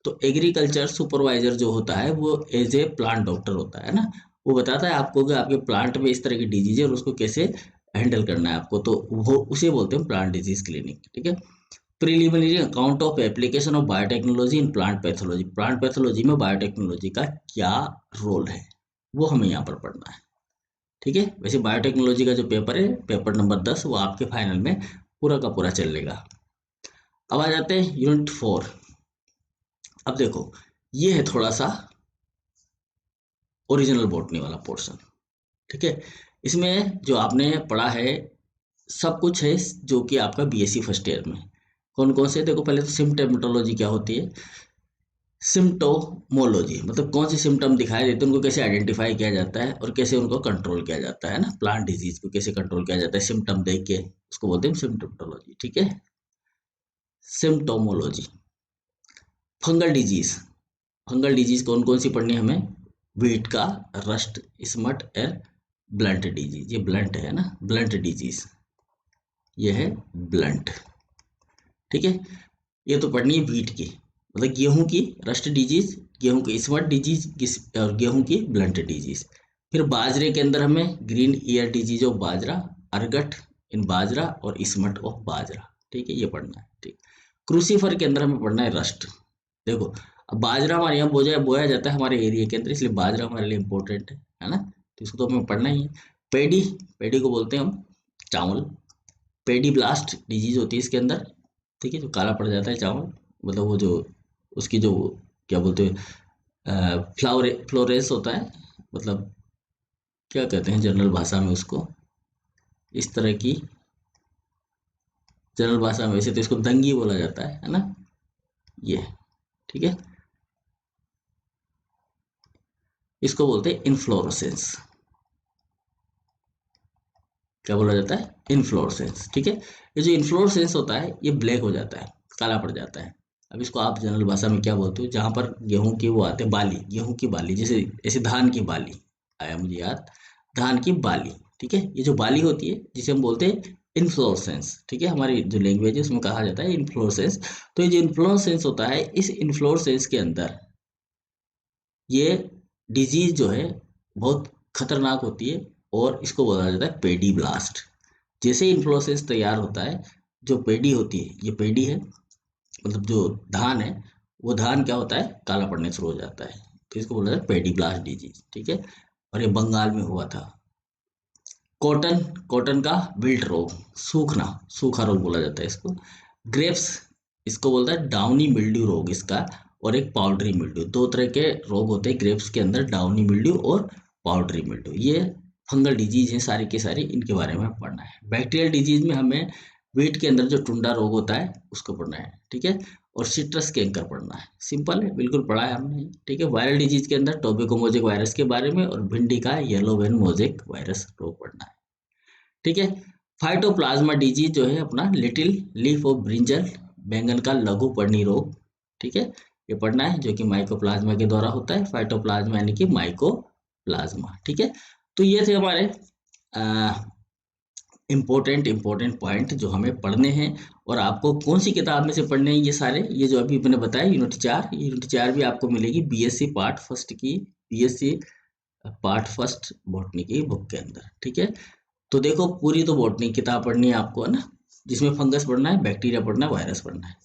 तो एग्रीकल्चर सुपरवाइजर जो होता है वो एज ए प्लांट डॉक्टर होता है ना। वो बताता है आपको कि आपके प्लांट में इस तरह की डिजीज है और उसको कैसे हैंडल करना है आपको, तो वो उसे बोलते हैं प्लांट डिजीज क्लिनिक। ठीक है। Preliminary account of application of biotechnology in plant pathology, plant pathology में बायोटेक्नोलॉजी का क्या रोल है वो हमें यहाँ पर पढ़ना है। ठीक है। वैसे बायोटेक्नोलॉजी का जो पेपर है, पेपर नंबर 10, वो आपके फाइनल में पूरा का पूरा चलेगा। अब आ जाते हैं यूनिट 4। अब देखो, ये है थोड़ा सा ओरिजिनल बॉटनी वाला पोर्शन। ठीक है। इसमें जो आपने पढ़ा है सब कुछ है जो कि आपका बीएससी फर्स्ट ईयर में। कौन कौन से, देखो पहले तो सिम्टोमेटोलॉजी क्या होती है, सिम्टोमोलॉजी मतलब कौन से सिम्टम दिखाई देते हैं उनको कैसे आइडेंटिफाई किया जाता है और कैसे उनको कंट्रोल किया जाता है ना, प्लांट डिजीज को कैसे कंट्रोल किया जाता है सिम्टम देख के, उसको बोलते हैं सिम्टोमेटोलॉजी। ठीक है। सिम्टोमोलॉजी। फंगल डिजीज, फंगल डिजीज कौन कौन सी पढ़नी है हमें, वीट का, रस्ट, स्मट और ब्लंट डिजीज। ये ब्लंट है ना, ब्लंट डिजीज, ये है ब्लंट। ठीक है। ये तो पढ़नी है वीट की, मतलब गेहूं की रस्ट डिजीज, गेहूं की स्मट डिजीज और गेहूं की ब्लंट डिजीज। फिर बाजरे के अंदर हमें green ear disease of bajra, ergot in bajra और स्मट ऑफ बाजरा। ठीक है, ये पढ़ना है। ठीक। क्रूसीफर के अंदर हमें पढ़ना है रस्ट। देखो, अब बाजरा हमारे यहाँ बोया जाता है हमारे एरिया के अंदर, इसलिए बाजरा हमारे लिए इम्पोर्टेंट है ना। तो इसको तो हमें पढ़ना ही है। पेडी, पेडी को बोलते हैं हम चावल। पेडी ब्लास्ट डिजीज होती है इसके अंदर। ठीक है, जो काला पड़ जाता है चावल, मतलब वो जो उसकी जो क्या बोलते हैं फ्लोरेंस होता है, मतलब क्या कहते हैं जनरल भाषा में उसको, इस तरह की जनरल भाषा में, वैसे तो इसको दंगी बोला जाता है ना। ये ठीक है, इसको बोलते हैं इन्फ्लोरेसेंस। क्या बोला जाता है, इन्फ्लोरेसेंस। ठीक है। ये जो इन्फ्लोरेसेंस होता है ये ब्लैक हो जाता है, काला पड़ जाता है। अब इसको आप जनरल भाषा में क्या बोलते हो, जहां पर गेहूं की वो आते हैं बाली, गेहूं की बाली, जैसे ऐसे धान की बाली आया मुझे याद, धान की बाली। ठीक है, ये जो बाली होती है जिसे हम बोलते हैं इन्फ्लोरेसेंस। ठीक है, हमारी जो लैंग्वेज है उसमें कहा जाता है इन्फ्लोरेसेंस। तो ये जो इन्फ्लोरेसेंस होता है, इस इन्फ्लोरेसेंस के अंदर ये डिजीज जो है बहुत खतरनाक होती है और इसको बोला जाता है पेडी ब्लास्ट। जैसे इन्फ्लोरेसेंस तैयार होता है, जो पेडी होती है, ये पेडी है, मतलब जो धान है, वो धान क्या होता है, काला पड़ने शुरू हो जाता है। तो इसको बोला जाता है पेडी ब्लास्ट डिजीज। ठीक है। और ये बंगाल में हुआ था। कॉटन, कॉटन का विल्ट रोग, सूखना, सूखा रोग बोला जाता है इसको। ग्रेप्स, इसको बोलता है डाउनी मिल्ड्यू रोग इसका, और एक पाउडरी मिल्ड्यू। दो तरह के रोग होते हैं ग्रेप्स के अंदर, डाउनी मिल्ड्यू और पाउडरी मिल्ड्यू। ये फंगल डिजीज हैं सारी के सारी, इनके बारे में पढ़ना है। बैक्टीरियल डिजीज में हमें वीट के अंदर जो टुंडा रोग होता है उसको पढ़ना है। ठीक है। और सिट्रस कैंकर पढ़ना है। सिंपल है, बिल्कुल पढ़ा है हमने। ठीक है। वायरल डिजीज के अंदर टोबैको मोजेक वायरस के बारे में और भिंडी का येलो वेन मोजेक वायरस रोग पढ़ना है। ठीक है। फाइटोप्लाज्मा डिजीज जो है अपना लिटिल लीफ ऑफ ब्रिंजल, बैंगन का लघु पर्णी रोग। ठीक है, ये पढ़ना है, जो कि माइकोप्लाज्मा के द्वारा होता है। फाइटोप्लाज्मा यानी कि माइकोप्लाज्मा। ठीक है। तो ये थे हमारे इम्पोर्टेंट पॉइंट जो हमें पढ़ने हैं। और आपको कौन सी किताब में से पढ़ने हैं ये सारे, ये जो अभी मैंने बताया यूनिट 4, यूनिट 4 भी आपको मिलेगी बीएससी पार्ट फर्स्ट की, बीएससी पार्ट फर्स्ट बॉटनी की बुक के अंदर। ठीक है। तो देखो, पूरी तो बॉटनी किताब पढ़नी है आपको, है ना, जिसमें फंगस पढ़ना है, बैक्टीरिया पढ़ना है, वायरस पढ़ना है।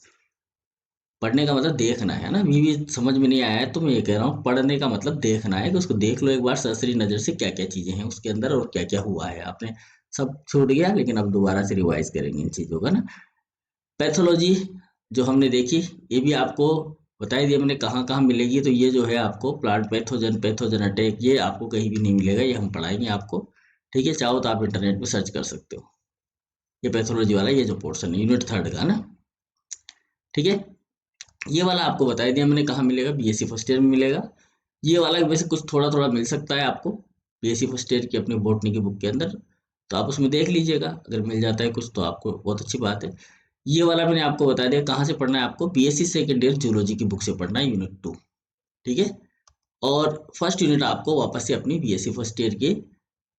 पढ़ने का मतलब देखना है ना, अभी भी समझ में नहीं आया है तो मैं ये कह रहा हूँ, पढ़ने का मतलब देखना है, कि उसको देख लो एक बार सरसरी नजर से क्या क्या चीजें हैं उसके अंदर और क्या क्या हुआ है। आपने सब छूट गया, लेकिन अब दोबारा से रिवाइज करेंगे इन चीजों का ना। पैथोलॉजी जो हमने देखी, ये भी आपको बता ही दिया मैंने कहाँ कहाँ मिलेगी। तो ये जो है आपको प्लांट पैथोजन अटैक, ये आपको कहीं भी नहीं मिलेगा, ये हम पढ़ाएंगे आपको। ठीक है, चाहो तो आप इंटरनेट पे सर्च कर सकते हो। ये पैथोलॉजी वाला ये जो पोर्शन है यूनिट 3 का ना, ठीक है। ये वाला आपको बता ही दिया मैंने कहाँ मिलेगा, बीएससी फर्स्ट ईयर में मिलेगा। ये वाला वैसे कुछ थोड़ा थोड़ा मिल सकता है आपको बीएससी फर्स्ट ईयर की अपनी बॉटनी की बुक के अंदर, तो आप उसमें देख लीजिएगा, अगर मिल जाता है कुछ तो आपको बहुत अच्छी बात है। ये वाला मैंने आपको बता दिया कहाँ से पढ़ना है, आपको बीएससी सेकेंड ईयर जूलॉजी की बुक से पढ़ना है, यूनिट 2। ठीक है, और फर्स्ट यूनिट आपको वापस से अपनी बीएससी फर्स्ट ईयर की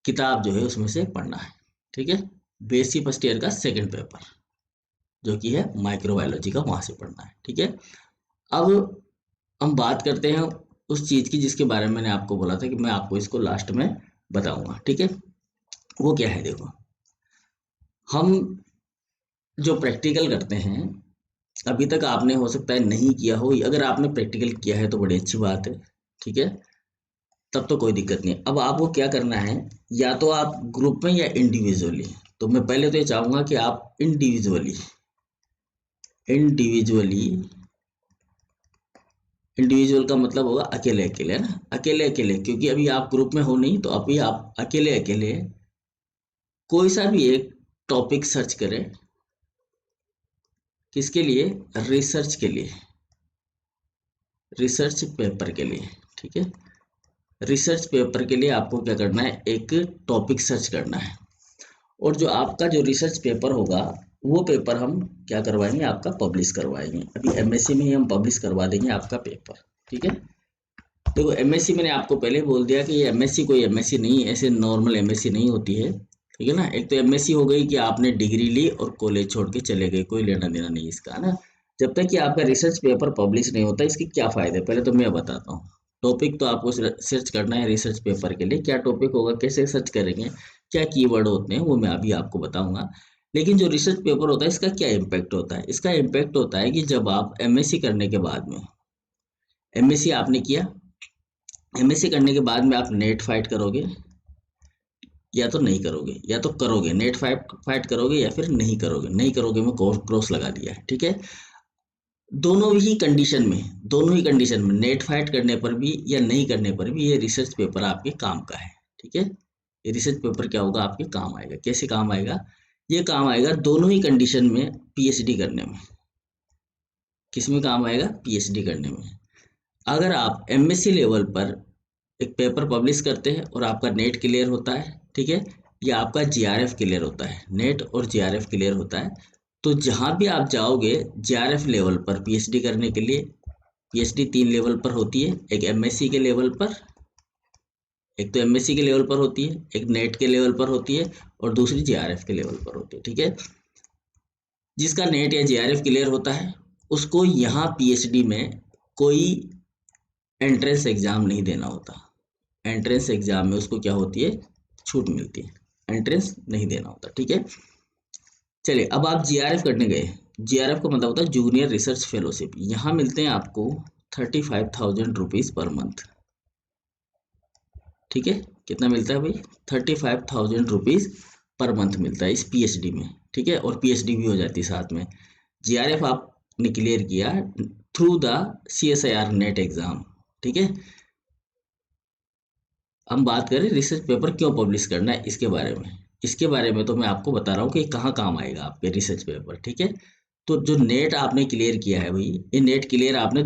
किताब जो है उसमें से पढ़ना है। ठीक है, बीएससी फर्स्ट ईयर का सेकेंड पेपर जो कि है माइक्रोबायोलॉजी का, वहां से पढ़ना है। ठीक है, अब हम बात करते हैं उस चीज की जिसके बारे में मैंने आपको बोला था कि मैं आपको इसको लास्ट में बताऊंगा। ठीक है, वो क्या है, देखो हम जो प्रैक्टिकल करते हैं, अभी तक आपने हो सकता है नहीं किया हो, अगर आपने प्रैक्टिकल किया है तो बड़ी अच्छी बात है। ठीक है, तब तो कोई दिक्कत नहीं। अब आपको क्या करना है, या तो आप ग्रुप में या इंडिविजुअली। तो मैं पहले तो ये चाहूंगा कि आप इंडिविजुअली इंडिविजुअली इंडिविजुअल का मतलब होगा अकेले अकेले, है ना, अकेले अकेले, क्योंकि अभी आप ग्रुप में हो नहीं, तो अभी आप अकेले अकेले कोई सा भी एक टॉपिक सर्च करें। किसके लिए? रिसर्च के लिए, रिसर्च पेपर के लिए। ठीक है, रिसर्च पेपर के लिए आपको क्या करना है, एक टॉपिक सर्च करना है, और जो आपका जो रिसर्च पेपर होगा वो पेपर हम क्या करवाएंगे, आपका पब्लिश करवाएंगे। अभी एमएससी में ही हम पब्लिश करवा देंगे आपका पेपर। ठीक है, देखो एमएससी मैंने आपको पहले बोल दिया कि ये एमएससी कोई एमएससी नहीं है, ऐसे नॉर्मल एमएससी नहीं होती है। ठीक है ना, एक तो एमएससी हो गई कि आपने डिग्री ली और कॉलेज छोड़ के चले गए, कोई लेना देना नहीं इसका, है ना। जब तक कि आपका रिसर्च पेपर पब्लिश नहीं होता, इसके क्या फायदे, पहले तो मैं बताता हूँ। टॉपिक तो आपको सर्च करना है रिसर्च पेपर के लिए, क्या टॉपिक होगा, कैसे सर्च करेंगे, क्या कीवर्ड होते हैं, वो मैं अभी आपको बताऊंगा। लेकिन जो रिसर्च पेपर होता है इसका क्या इम्पैक्ट होता है, इसका इम्पैक्ट होता है कि जब आप एमएससी करने के बाद में, एमएससी आपने किया, एमएससी करने के बाद में आप नेट फाइट करोगे या तो नहीं करोगे, या तो करोगे, नेट फाइट फाइट करोगे या फिर नहीं करोगे। नहीं करोगे में क्रॉस लगा दिया है। ठीक है, दोनों ही कंडीशन में नेट फाइट करने पर भी या नहीं करने पर भी ये रिसर्च पेपर आपके काम का है। ठीक है, ये रिसर्च पेपर क्या होगा, आपके काम आएगा। कैसे काम आएगा, ये काम आएगा दोनों ही कंडीशन में, पीएचडी करने में। किस में काम आएगा, पीएचडी करने में। अगर आप एमएससी लेवल पर एक पेपर पब्लिश करते हैं और आपका नेट क्लियर होता है, ठीक है, या आपका जीआरएफ क्लियर होता है, नेट और जीआरएफ क्लियर होता है, तो जहां भी आप जाओगे जीआरएफ लेवल पर पीएचडी करने के लिए, पीएचडी 3 लेवल पर होती है, एक एमएससी के लेवल पर, एक तो एमएससी के लेवल पर होती है, एक नेट के लेवल पर होती है, और दूसरी जीआरएफ के लेवल पर होती है। ठीक है, जिसका नेट या जीआरएफ क्लियर होता है उसको यहाँ पीएचडी में कोई एंट्रेंस एग्जाम नहीं देना होता। एंट्रेंस एग्जाम में उसको क्या होती है, छूट मिलती है, एंट्रेंस नहीं देना होता। ठीक है, चलिए अब आप जीआरएफ करने गए, जीआरएफ का मतलब होता है जूनियर रिसर्च फेलोशिप, यहाँ मिलते हैं आपको 35,000 रुपीज पर मंथ। ठीक है, कितना मिलता है भाई, 35,000 रुपीज पर मंथ मिलता है इस पीएचडी में। ठीक है, और पीएचडी भी हो जाती है साथ में। जीआरएफ आपने क्लियर किया through the CSIR net exam. ठीक है, हम बात करें रिसर्च पेपर क्यों पब्लिश करना है इसके बारे में। इसके बारे में तो मैं आपको बता रहा हूँ कि कहाँ काम आएगा आपके रिसर्च पेपर। ठीक है, तो जो नेट आपने क्लियर किया है भाई, ये नेट क्लियर आपने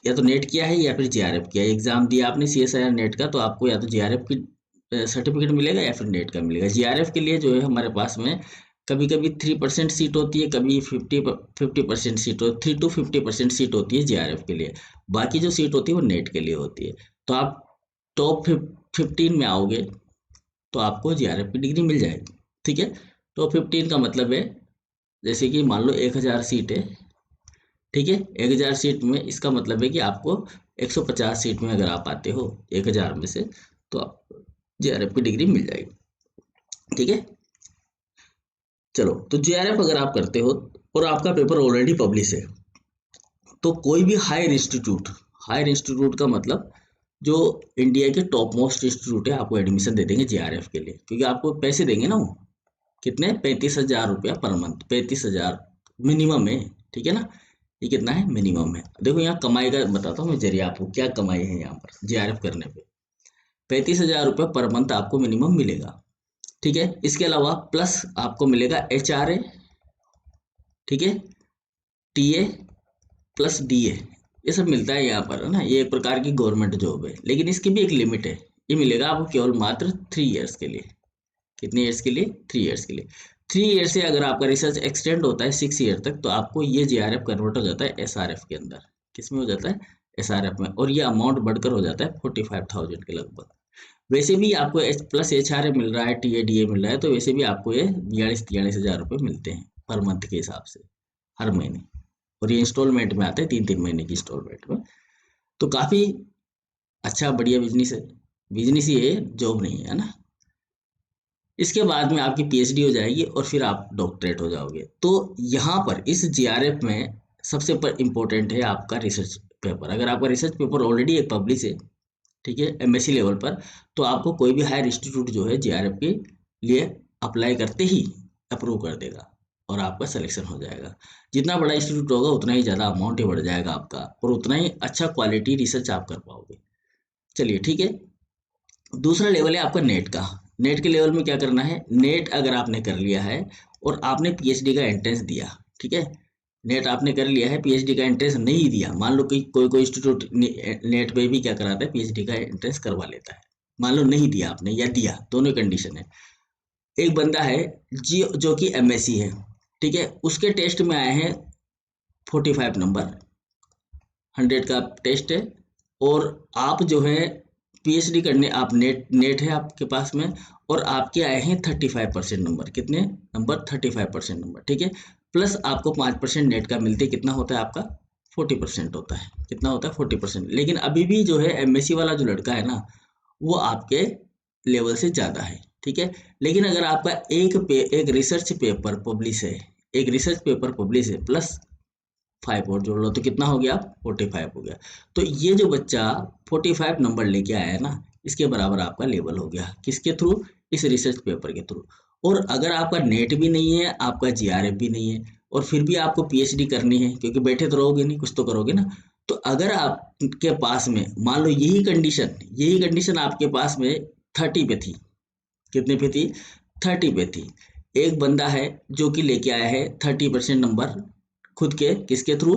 या तो नेट किया है या फिर जीआरएफ किया है, एग्जाम दिया आपने सीएसआईआर नेट का, तो आपको या तो जीआरएफ की सर्टिफिकेट मिलेगा या फिर नेट का मिलेगा। जीआरएफ के लिए जो है हमारे पास में कभी कभी 3% सीट होती है, कभी 50% सीट हो, 3 to 50% सीट होती है जीआरएफ के लिए। बाकी जो सीट होती है वो नेट के लिए होती है। तो आप टॉप 15 में आओगे तो आपको जीआरएफ की डिग्री मिल जाएगी। ठीक है, टॉप 15 का मतलब है जैसे कि मान लो 1000 सीट है। ठीक है, 1000 सीट में इसका मतलब है कि आपको 150 सीट में अगर आप आते हो 1000 में से, तो आपको जीआरएफ की डिग्री मिल जाएगी। ठीक है, चलो तो जीआरएफ अगर आप करते हो और आपका पेपर ऑलरेडी पब्लिश है, तो कोई भी हायर इंस्टीट्यूट का मतलब जो इंडिया के टॉप मोस्ट इंस्टीट्यूट है आपको एडमिशन दे देंगे जीआरएफ के लिए, क्योंकि आपको पैसे देंगे ना वो, कितने, 35,000 रुपया पर मंथ, 35,000 मिनिमम है। ठीक है ना, ये कितना है, मिनिमम है। देखो यहाँ कमाई का बताता हूँ मैं जरिए आपको, क्या कमाई है यहाँ पर जीआरएफ करने पे। 35,000 रुपये पर मंथ आपको मिनिमम मिलेगा, ठीक है। इसके अलावा प्लस आपको मिलेगा HRA, ठीक है, TA प्लस DA, ये सब मिलता है यहाँ पर, है ना। ये एक प्रकार की गवर्नमेंट जॉब है, लेकिन इसकी भी एक लिमिट है। ये मिलेगा आपको केवल मात्र 3 ईयर्स के लिए। कितने ईयर्स के लिए, 3 ईयर्स के लिए। 3 ईयर से अगर आपका रिसर्च एक्सटेंड होता है 6 ईयर तक, तो आपको ये जीआरएफ कन्वर्ट हो जाता है SRF के अंदर। किस में हो जाता है, SRF में, और ये अमाउंट बढ़कर हो जाता है 45,000 के लगभग। वैसे भी आपको +HRA मिल रहा है, TADA मिल रहा है, तो वैसे भी आपको ये 42-43 हज़ार रुपये मिलते हैं पर मंथ के हिसाब से, हर महीने। और ये इंस्टॉलमेंट में आता है, 3-3 महीने की इंस्टॉलमेंट में। तो काफ़ी अच्छा बढ़िया बिजनेस है, बिजनेस ही है, जॉब नहीं है ना। इसके बाद में आपकी PhD हो जाएगी और फिर आप डॉक्टरेट हो जाओगे। तो यहाँ पर इस जीआरएफ में सबसे इम्पोर्टेंट है आपका रिसर्च पेपर। अगर आपका रिसर्च पेपर ऑलरेडी एक पब्लिश है, ठीक है, MSc लेवल पर, तो आपको कोई भी हायर इंस्टीट्यूट जो है जीआरएफ के लिए अप्लाई करते ही अप्रूव कर देगा और आपका सिलेक्शन हो जाएगा। जितना बड़ा इंस्टीट्यूट होगा उतना ही ज़्यादा अमाउंट ही बढ़ जाएगा आपका, और उतना ही अच्छा क्वालिटी रिसर्च आप कर पाओगे। चलिए ठीक है। दूसरा लेवल है आपका नेट का। नेट के लेवल में क्या करना है, नेट अगर आपने कर लिया है और आपने PhD का एंट्रेंस दिया, ठीक है, नेट आपने कर लिया है, PhD का एंट्रेंस नहीं दिया, मान लो कि कोई इंस्टीट्यूट नेट पे भी क्या कराता है, PhD का एंट्रेंस करवा लेता है। मान लो नहीं दिया आपने या दिया, दोनों कंडीशन है। एक बंदा है जो कि MSc है, ठीक है, उसके टेस्ट में आए हैं 45 नंबर, 100 का टेस्ट है, और आप जो है PhD करने, आप नेट है आपके पास में, और आपके आए हैं 35% नंबर। कितने नंबर, 35% नंबर, ठीक है। प्लस आपको 5% नेट का मिलते, कितना होता है आपका, 40% होता है। कितना होता है, 40%। लेकिन अभी भी जो है MSc वाला जो लड़का है ना, वो आपके लेवल से ज़्यादा है, ठीक है। लेकिन अगर आपका एक रिसर्च पेपर पब्लिश है, एक रिसर्च पेपर पब्लिश है, प्लस 5 और जोड़ लो, तो कितना हो गया, 45 हो गया। तो ये जो बच्चा 45 नंबर लेके आया है ना, इसके बराबर आपका लेवल हो गया। किसके थ्रू, इस रिसर्च पेपर के थ्रू। और अगर आपका नेट भी नहीं है, आपका जीआरएफ भी नहीं है, और फिर भी आपको PhD करनी है, क्योंकि बैठे तो रहोगे नहीं, कुछ तो करोगे ना। तो अगर आपके पास में मान लो यही कंडीशन आपके पास में 30 पे थी, कितने पे थी, 30 पे थी। एक बंदा है जो कि लेके आया है 30% नंबर खुद के, किसके थ्रू,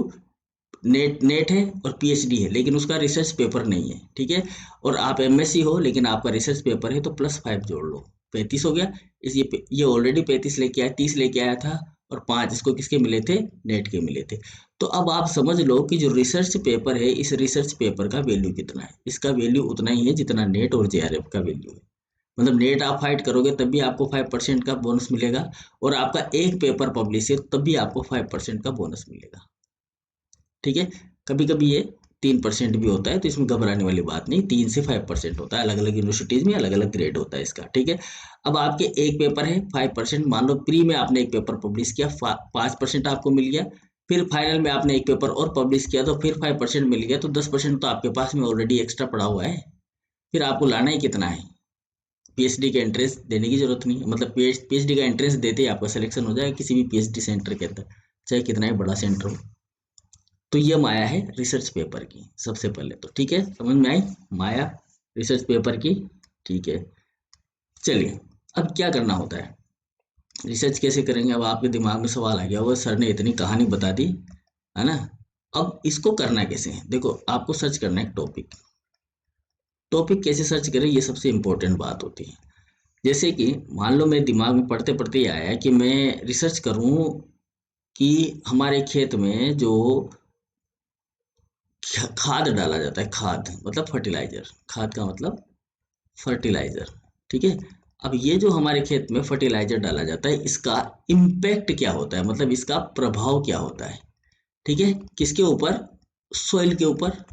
नेट है और PhD है, लेकिन उसका रिसर्च पेपर नहीं है, ठीक है। और आप MSc हो लेकिन आपका रिसर्च पेपर है, तो +5 जोड़ लो, 35 हो गया। ये ऑलरेडी 35 लेके आया, 30 लेके आया था, और 5 इसको किसके मिले थे, नेट के मिले थे। तो अब आप समझ लो कि जो रिसर्च पेपर है, इस रिसर्च पेपर का वैल्यू कितना है। इसका वैल्यू उतना ही है जितना नेट और JRF का वैल्यू है। मतलब नेट आप फाइट करोगे तब भी आपको 5% का बोनस मिलेगा, और आपका एक पेपर पब्लिश है तब भी आपको 5% का बोनस मिलेगा, ठीक है। कभी कभी ये 3% भी होता है, तो इसमें घबराने वाली बात नहीं, 3 से 5% होता है। अलग अलग यूनिवर्सिटीज में अलग अलग ग्रेड होता है इसका, ठीक है। अब आपके एक पेपर है 5%, मान लो प्री में आपने एक पेपर पब्लिश किया, 5% आपको मिल गया। फिर फाइनल में आपने एक पेपर और पब्लिश किया, तो फिर 5% मिल गया, तो 10% तो आपके पास में ऑलरेडी एक्स्ट्रा पड़ा हुआ है। फिर आपको लाना ही कितना है, PhD का एंट्रेंस देने की जरूरत नहीं है। मतलब PhD का एंट्रेंस देते ही आपका सिलेक्शन हो जाएगा किसी भी PhD सेंटर के अंदर, चाहे कितना ही बड़ा सेंटर हो। तो ये माया है रिसर्च पेपर की, सबसे पहले तो, ठीक है, समझ में आई माया रिसर्च पेपर की, ठीक है। चलिए, अब क्या करना होता है, रिसर्च कैसे करेंगे। अब आपके दिमाग में सवाल आ गया होगा, सर ने इतनी कहानी बता दी, है ना, अब इसको करना कैसे है। देखो, आपको सर्च करना है टॉपिक। टॉपिक कैसे सर्च करें, ये सबसे इम्पोर्टेंट बात होती है। जैसे कि मान लो मेरे दिमाग में पढ़ते पढ़ते ही आया कि मैं रिसर्च करूं कि हमारे खेत में जो खाद डाला जाता है, खाद मतलब फर्टिलाइजर, खाद का मतलब फर्टिलाइजर, ठीक है। अब ये जो हमारे खेत में फर्टिलाइजर डाला जाता है, इसका इम्पैक्ट क्या होता है, मतलब इसका प्रभाव क्या होता है, ठीक है, किसके ऊपर, सॉइल के ऊपर,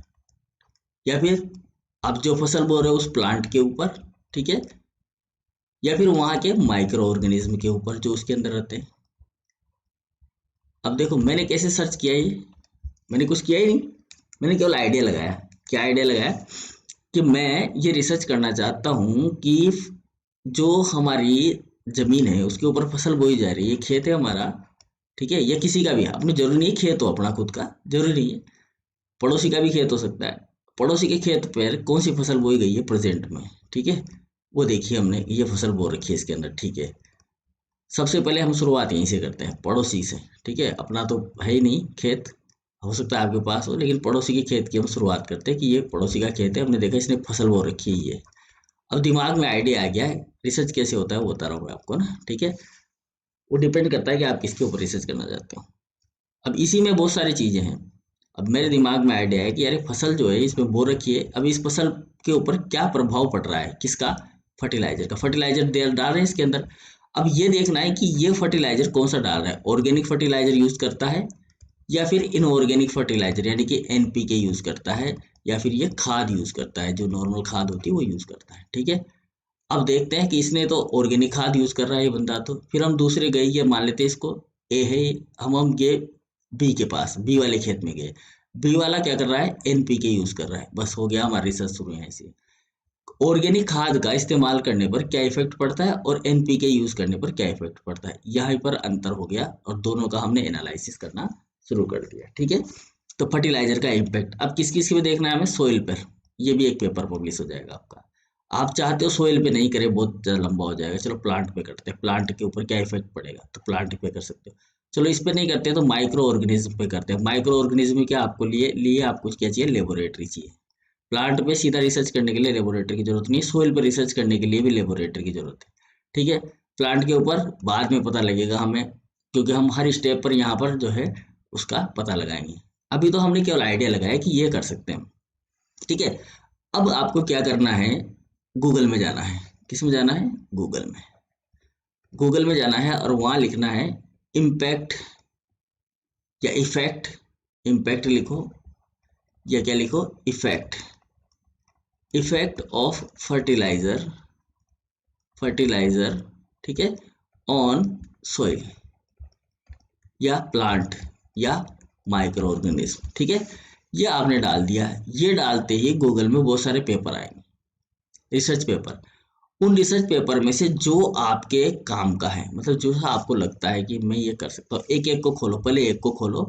या फिर आप जो फसल बो रहे हो उस प्लांट के ऊपर, ठीक है, या फिर वहां के माइक्रो ऑर्गेनिज्म के ऊपर जो उसके अंदर रहते हैं। अब देखो, मैंने कैसे सर्च किया ये, मैंने कुछ किया ही नहीं, मैंने केवल आइडिया लगाया। क्या आइडिया लगाया, कि मैं ये रिसर्च करना चाहता हूँ कि जो हमारी जमीन है उसके ऊपर फसल बोई जा रही है, खेत है हमारा, ठीक है, या किसी का भी, अपने जरूरी नहीं है खेत हो अपना खुद का, जरूरी नहीं है, पड़ोसी का भी खेत हो सकता है। पड़ोसी के खेत पर कौन सी फसल बोई गई है प्रेजेंट में, ठीक है, वो देखिए हमने ये फसल बो रखी है इसके अंदर, ठीक है। सबसे पहले हम शुरुआत यहीं से करते हैं, पड़ोसी से, ठीक है, अपना तो है ही नहीं खेत, हो सकता है आपके पास हो, लेकिन पड़ोसी के खेत की हम शुरुआत करते हैं कि ये पड़ोसी का खेत है, हमने देखा इसने फसल बो रखी है ये। अब दिमाग में आइडिया आ गया है, रिसर्च कैसे होता है वो बता रहा हूँ मैं आपको ना, ठीक है। वो डिपेंड करता है कि आप किसके ऊपर रिसर्च करना चाहते हो। अब इसी में बहुत सारी चीजें हैं। अब मेरे दिमाग में आइडिया है कि यार फसल जो है इसमें बो रखी है, अब इस फसल के ऊपर क्या प्रभाव पड़ रहा है, किसका, फर्टिलाइजर का, फर्टिलाइजर डाल रहे हैं इसके अंदर। अब ये देखना है कि ये फर्टिलाइजर कौन सा डाल रहा है, ऑर्गेनिक फर्टिलाइजर यूज करता है या फिर इनऑर्गेनिक फर्टिलाइजर यानी कि एनपीके यूज करता है, या फिर ये खाद यूज करता है, जो नॉर्मल खाद होती है वो यूज करता है, ठीक है। अब देखते हैं कि इसने तो ऑर्गेनिक खाद यूज कर रहा है ये बंदा, तो फिर हम दूसरे गए, ये मान लेते हैं इसको ए है, हम गए बी के पास, बी वाले खेत में गए, बी वाला क्या कर रहा है, एनपीके यूज कर रहा है, बस हो गया, हमारा रिसर्च शुरू है ऐसे। ऑर्गेनिक खाद का इस्तेमाल करने पर क्या इफेक्ट पड़ता है और एनपीके यूज करने पर क्या इफेक्ट पड़ता है, यहाँ पर अंतर हो गया और दोनों का हमने एनालिसिस करना शुरू कर दिया, ठीक है। तो फर्टिलाइजर का इम्पैक्ट अब किस किस पे देखना है हमें, सोइल पर, ये भी एक पेपर पब्लिश हो जाएगा आपका। आप चाहते हो सोइल पे नहीं करें, बहुत ज़्यादा लंबा हो जाएगा, चलो प्लांट पे करते हैं, प्लांट के ऊपर क्या इफेक्ट पड़ेगा, तो प्लांट पे कर सकते हो। चलो इस पे नहीं करते तो माइक्रो ऑर्गेनिज्म पे करते हैं। माइक्रो ऑर्गेनिज्म में क्या आपको लिए आपको क्या चाहिए, लेबोरेटरी चाहिए। प्लांट पे सीधा रिसर्च करने के लिए लेबोरेटरी की जरूरत नहीं है, सोइल पे रिसर्च करने के लिए भी लेबोरेटरी की जरूरत है, ठीक है। प्लांट के ऊपर बाद में पता लगेगा हमें, क्योंकि हम हर स्टेप पर यहाँ पर जो है उसका पता लगाएंगे। अभी तो हमने केवल आइडिया लगाया कि ये कर सकते हैं, ठीक है। अब आपको क्या करना है, गूगल में जाना है, किस में जाना है, गूगल में, गूगल में जाना है और वहां लिखना है इम्पैक्ट या इफेक्ट, इम्पैक्ट लिखो या क्या लिखो, effect, effect of fertilizer, fertilizer, ठीक है, ऑन सोइल या प्लांट या माइक्रो ऑर्गेनिज्म, ठीक है। ये आपने डाल दिया, ये डालते ही गूगल में बहुत सारे पेपर आएंगे, रिसर्च पेपर। उन रिसर्च पेपर में से जो आपके काम का है, मतलब जो आपको लगता है कि मैं ये कर सकता हूँ, एक एक को खोलो, पहले एक को खोलो।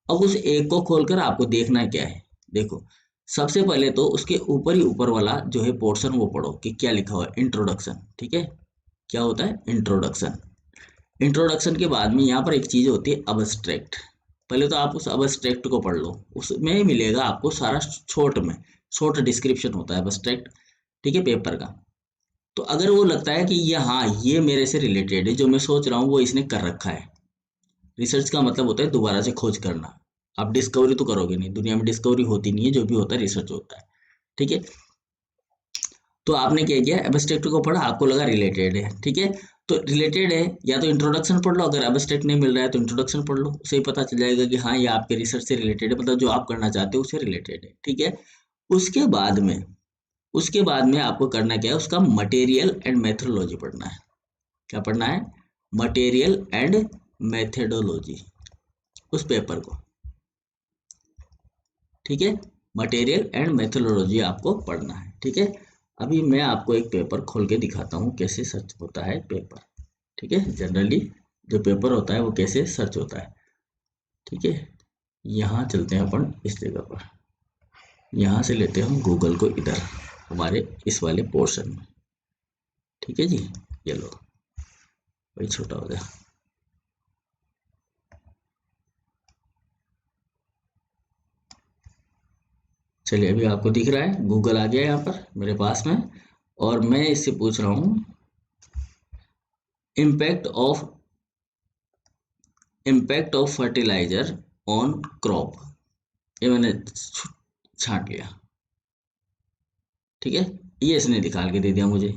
अब उस एक को खोलकर आपको देखना क्या है, देखो सबसे पहले तो उसके ऊपर ही ऊपर वाला जो है पोर्शन वो पढ़ो कि क्या लिखा हुआ है, इंट्रोडक्शन, ठीक है। क्या होता है, इंट्रोडक्शन। इंट्रोडक्शन के बाद में यहाँ पर एक चीज होती है अबस्ट्रैक्ट। पहले तो आप उस अबस्ट्रैक्ट को पढ़ लो, उसमें ही मिलेगा आपको सारा शॉर्ट में, शॉर्ट डिस्क्रिप्शन होता है अबस्ट्रैक्ट, ठीक है, पेपर का। तो अगर वो लगता है कि ये हाँ ये मेरे से रिलेटेड है, जो मैं सोच रहा हूँ वो इसने कर रखा है। रिसर्च का मतलब होता है दोबारा से खोज करना। आप डिस्कवरी तो करोगे नहीं, दुनिया में डिस्कवरी होती नहीं है, जो भी होता है रिसर्च होता है, ठीक है। तो आपने क्या किया, एब्स्ट्रैक्ट को पढ़ा, आपको लगा रिलेटेड है, ठीक है। तो रिलेटेड है, या तो इंट्रोडक्शन पढ़ लो, अगर एब्स्ट्रैक्ट नहीं मिल रहा है तो इंट्रोडक्शन पढ़ लो, उससे ही पता चल जाएगा कि हाँ ये आपके रिसर्च से रिलेटेड है, मतलब जो आप करना चाहते हो उससे रिलेटेड है, ठीक है। उसके बाद में उसके बाद में आपको करना क्या है, उसका मटेरियल एंड मेथोडोलॉजी पढ़ना है। क्या पढ़ना है, मटेरियल एंड मेथोडोलॉजी, उस पेपर को, ठीक है। मटेरियल एंड मेथोडोलॉजी आपको पढ़ना है, ठीक है। अभी मैं आपको एक पेपर खोल के दिखाता हूँ कैसे सर्च होता है पेपर, ठीक है। जनरली जो पेपर होता है वो कैसे सर्च होता है, ठीक है। यहाँ चलते हैं अपन इस जगह पर, यहाँ से लेते हैं हम गूगल को इधर हमारे इस वाले पोर्शन में, ठीक है जी। ये लो, भाई छोटा हो गया, चलिए अभी आपको दिख रहा है, गूगल आ गया यहाँ पर मेरे पास में, और मैं इससे पूछ रहा हूँ impact of fertilizer on crop, ये मैंने छांट लिया, ठीक है। ये इसने निकाल के दे दिया मुझे,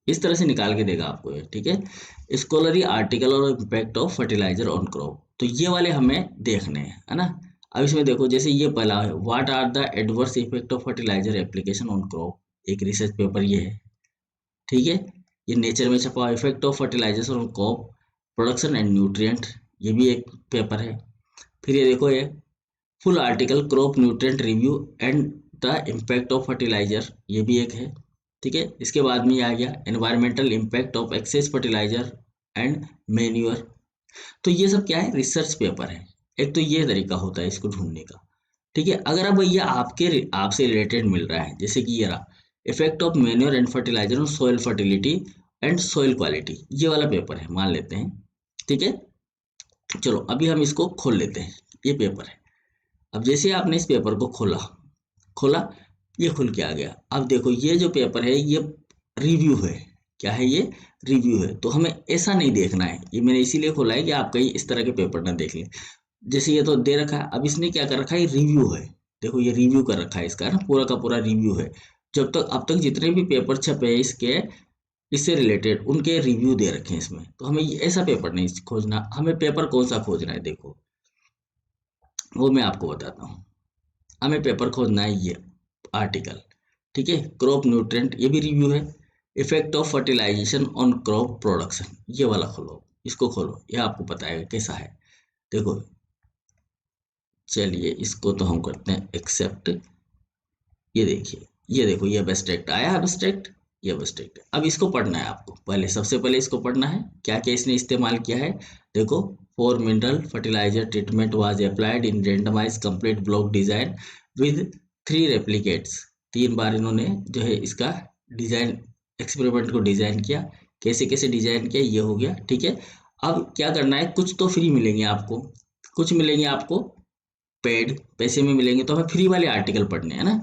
इस तरह से निकाल के देगा आपको ये, ठीक है। स्कॉलरी आर्टिकल और impact of fertilizer on crop, तो ये वाले हमें देखने हैं, है ना। अब इसमें देखो, जैसे ये पहला है, what are the adverse effect of fertilizer application on crop, एक रिसर्च पेपर ये है, ठीक है। ये नेचर में छपा, effect of fertilizers on crop production and nutrient, ये भी एक पेपर है। फिर ये देखो, ये full article crop nutrient review and the impact of fertilizer, ये भी एक है, ठीक है। इसके बाद में ये आ गया environmental impact of excess fertilizer and manure, तो ये सब क्या है, रिसर्च पेपर है। एक तो ये तरीका होता है इसको ढूंढने का। ठीक है, अगर अब ये आपसे रिलेटेड मिल रहा है, जैसे कि ये रहा, effect of manure and fertilizer on soil fertility and soil quality, ये वाला पेपर है मान लेते हैं। ठीक है, चलो अभी हम इसको खोल लेते हैं, ये पेपर है। अब जैसे आपने इस पेपर को खोला खोला ये खुल के आ गया। अब देखो ये जो पेपर है ये रिव्यू है। क्या है ये, रिव्यू है। तो हमें ऐसा नहीं देखना है, ये मैंने इसीलिए खोला है कि आप कहीं इस तरह के पेपर ना देख लें। जैसे ये तो दे रखा है, अब इसने क्या कर रखा है, रिव्यू है। देखो ये रिव्यू कर रखा है इसका ना, पूरा का पूरा रिव्यू है। जब तक अब तक जितने भी पेपर छपे हैं इसके, इससे रिलेटेड उनके रिव्यू दे रखे हैं इसमें। तो हमें ऐसा पेपर नहीं खोजना, हमें पेपर कौन सा खोजना है, देखो वो मैं आपको बताता हूँ। हमें पेपर खोजना है ये आर्टिकल। ठीक है, क्रॉप न्यूट्रिएंट, ये भी रिव्यू है। Effect of fertilization on crop production, ये वाला खोलो, इसको खोलो, ये आपको बताएगा कैसा है। देखो चलिए इसको तो हम करते हैं एक्सेप्ट। ये देखिए, ये देखो ये एब्स्ट्रैक्ट आया, एब्स्ट्रैक्ट, ये एब्स्ट्रैक्ट। अब इसको पढ़ना है आपको, पहले सबसे पहले इसको पढ़ना है क्या क्या इसने इस्तेमाल किया है। देखो, four mineral fertilizer treatment was applied in randomize complete block design with 3 replicates. 3 बार इन्होंने जो है इसका डिजाइन, एक्सपेरिमेंट को डिजाइन किया। कैसे कैसे डिजाइन किया ये हो गया। ठीक है, अब क्या करना है, कुछ तो फ्री मिलेंगे आपको, कुछ मिलेंगे आपको पेड, पैसे में मिलेंगे। तो हमें फ्री वाले आर्टिकल पढ़ने हैं ना।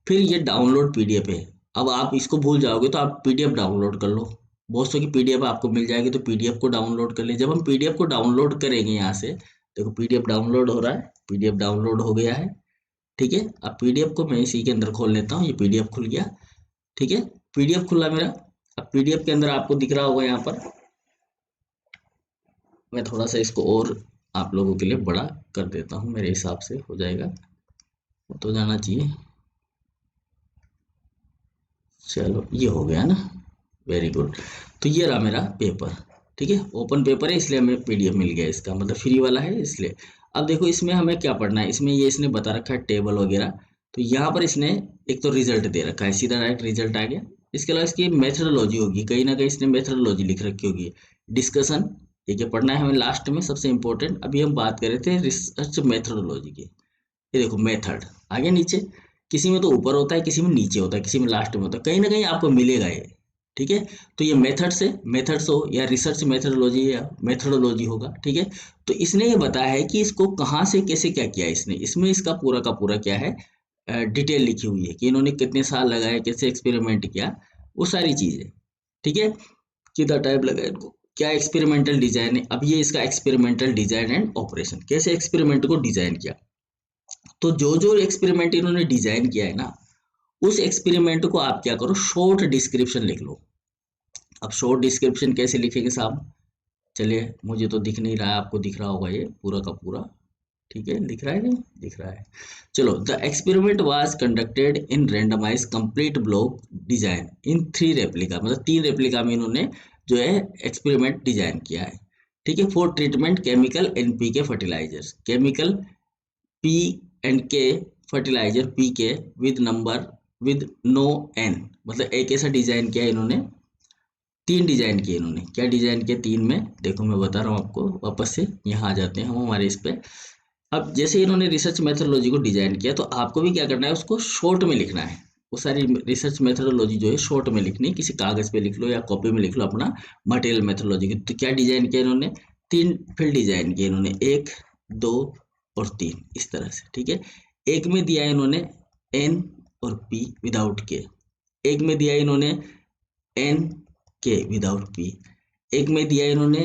फिर ये डाउनलोड पीडीएफ है। अब आप इसको भूल जाओगे तो आप पीडीएफ डाउनलोड कर लो, बहुत सौ की पीडीएफ आपको मिल जाएगी, तो पीडीएफ को डाउनलोड कर ले। जब हम पीडीएफ को डाउनलोड करेंगे यहाँ से, देखो पीडीएफ डाउनलोड हो रहा है, पीडीएफ डाउनलोड हो गया है। ठीक है, अब पीडीएफ को मैं इसी के अंदर खोल लेता हूँ, ये पीडीएफ खुल गया। ठीक है, पीडीएफ खुला मेरा। अब पीडीएफ के अंदर आपको दिख रहा होगा यहाँ पर, मैं थोड़ा सा इसको और आप लोगों के लिए बड़ा कर देता हूँ, मेरे हिसाब से हो जाएगा, तो जाना चाहिए। चलो ये हो गया ना, वेरी गुड। तो ये रहा मेरा पेपर। ठीक है, ओपन पेपर है इसलिए हमें पीडीएफ मिल गया इसका, मतलब फ्री वाला है इसलिए। अब देखो इसमें हमें क्या पढ़ना है, इसमें ये इसने बता रखा है टेबल वगैरह। तो यहाँ पर इसने एक तो रिजल्ट दे रखा है, सीधा डायरेक्ट रिजल्ट आ गया। इसके अलावा इसकी मेथडोलॉजी होगी, कहीं ना कहीं इसने मेथडोलॉजी लिख रखी होगी। डिस्कशन, ये क्या पढ़ना है हमें लास्ट में, सबसे इंपॉर्टेंट। अभी हम बात कर रहे थे रिसर्च मेथडोलॉजी की। ये देखो मेथड आगे नीचे, किसी में तो ऊपर होता है, किसी में नीचे होता है, किसी में लास्ट में होता है, कहीं ना कहीं आपको मिलेगा ये। ठीक है, तो ये मेथड से, मेथड्स हो या रिसर्च मेथडोलॉजी या मेथडोलॉजी होगा। ठीक है, तो इसने ये बताया है कि इसको कहाँ से कैसे क्या किया इसने, इसमें इसका पूरा का पूरा क्या है, डिटेल लिखी हुई है कि इन्होंने कितने साल लगाए, कैसे एक्सपेरिमेंट किया, वो सारी चीजें। ठीक है, कितना टाइम लगा इनको, क्या एक्सपेरिमेंटल डिजाइन है। अब ये इसका एक्सपेरिमेंटल डिजाइन एंड ऑपरेशन, कैसे एक्सपेरिमेंट को डिजाइन किया। तो जो जो एक्सपेरिमेंट इन्होंने डिजाइन किया है ना, उस एक्सपेरिमेंट को आप क्या करो, शॉर्ट डिस्क्रिप्शन लिख लो। अब शॉर्ट डिस्क्रिप्शन कैसे लिखेंगे साहब, चलिए, मुझे तो दिख नहीं रहा है, आपको दिख रहा होगा ये पूरा का पूरा। ठीक है, दिख रहा है नहीं, दिख रहा है। चलो, the experiment was conducted in randomize complete block design in 3 replica, मतलब 3 रेप्लिका में इन्होंने जो है एक्सपेरिमेंट डिजाइन किया है। ठीक है, four treatment chemical NPK fertilizers, chemical P and K fertilizer P K with number with no N, मतलब एक ऐसा डिजाइन किया इन्होंने। 3 डिजाइन किए इन्होंने, क्या डिजाइन किए 3 में, देखो मैं बता रहा हूँ आपको, वापस से यहाँ आ जाते हैं हम हमारे इस पे। अब जैसे इन्होंने रिसर्च मेथोडोलॉजी को डिजाइन किया, तो आपको भी क्या करना है, उसको शॉर्ट में लिखना है। वो सारी रिसर्च मेथोडोलॉजी जो है शॉर्ट में लिखनी है, किसी कागज पे लिख लो या कॉपी में लिख लो अपना मटेरियल मेथोडोलॉजी की। तो क्या डिजाइन किया इन्होंने, 3 फील्ड डिजाइन किए इन्होंने, 1 2 और 3, इस तरह से। ठीक है, एक में दिया इन्होंने एन और पी विदाउट के, एक में दिया इन्होंने एन के विदाउट पी, एक में दिया इन्होंने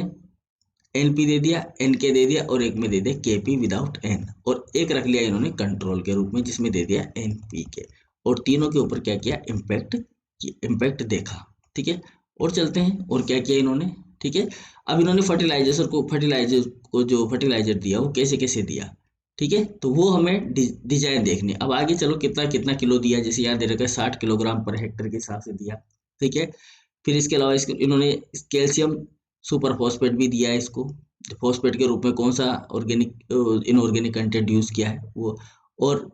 एन पी दे दिया, एन के दे दिया, और एक में दे दिया के पी विदाउट एन, और एक रख लिया इन्होंने कंट्रोल के रूप में जिसमें दे दिया एन पी के। और तीनों के ऊपर क्या किया, इम्पैक्ट देखा। ठीक है, और चलते हैं और क्या किया इन्होंने। ठीक है, अब इन्होंने फर्टिलाइजर को जो फर्टिलाइजर दिया वो कैसे कैसे दिया। ठीक है, तो वो हमें डिजाइन देखनी। अब आगे चलो, कितना कितना किलो दिया, जैसे यहाँ दे रखा है 60 किलोग्राम पर हेक्टेयर के हिसाब से दिया। ठीक है, फिर इसके अलावा इन्होंने कैल्शियम सुपर फॉस्फेट भी दिया है इसको, फॉस्फेट के रूप में कौन सा ऑर्गेनिक इनऑर्गेनिक कंटेंट यूज किया है वो, और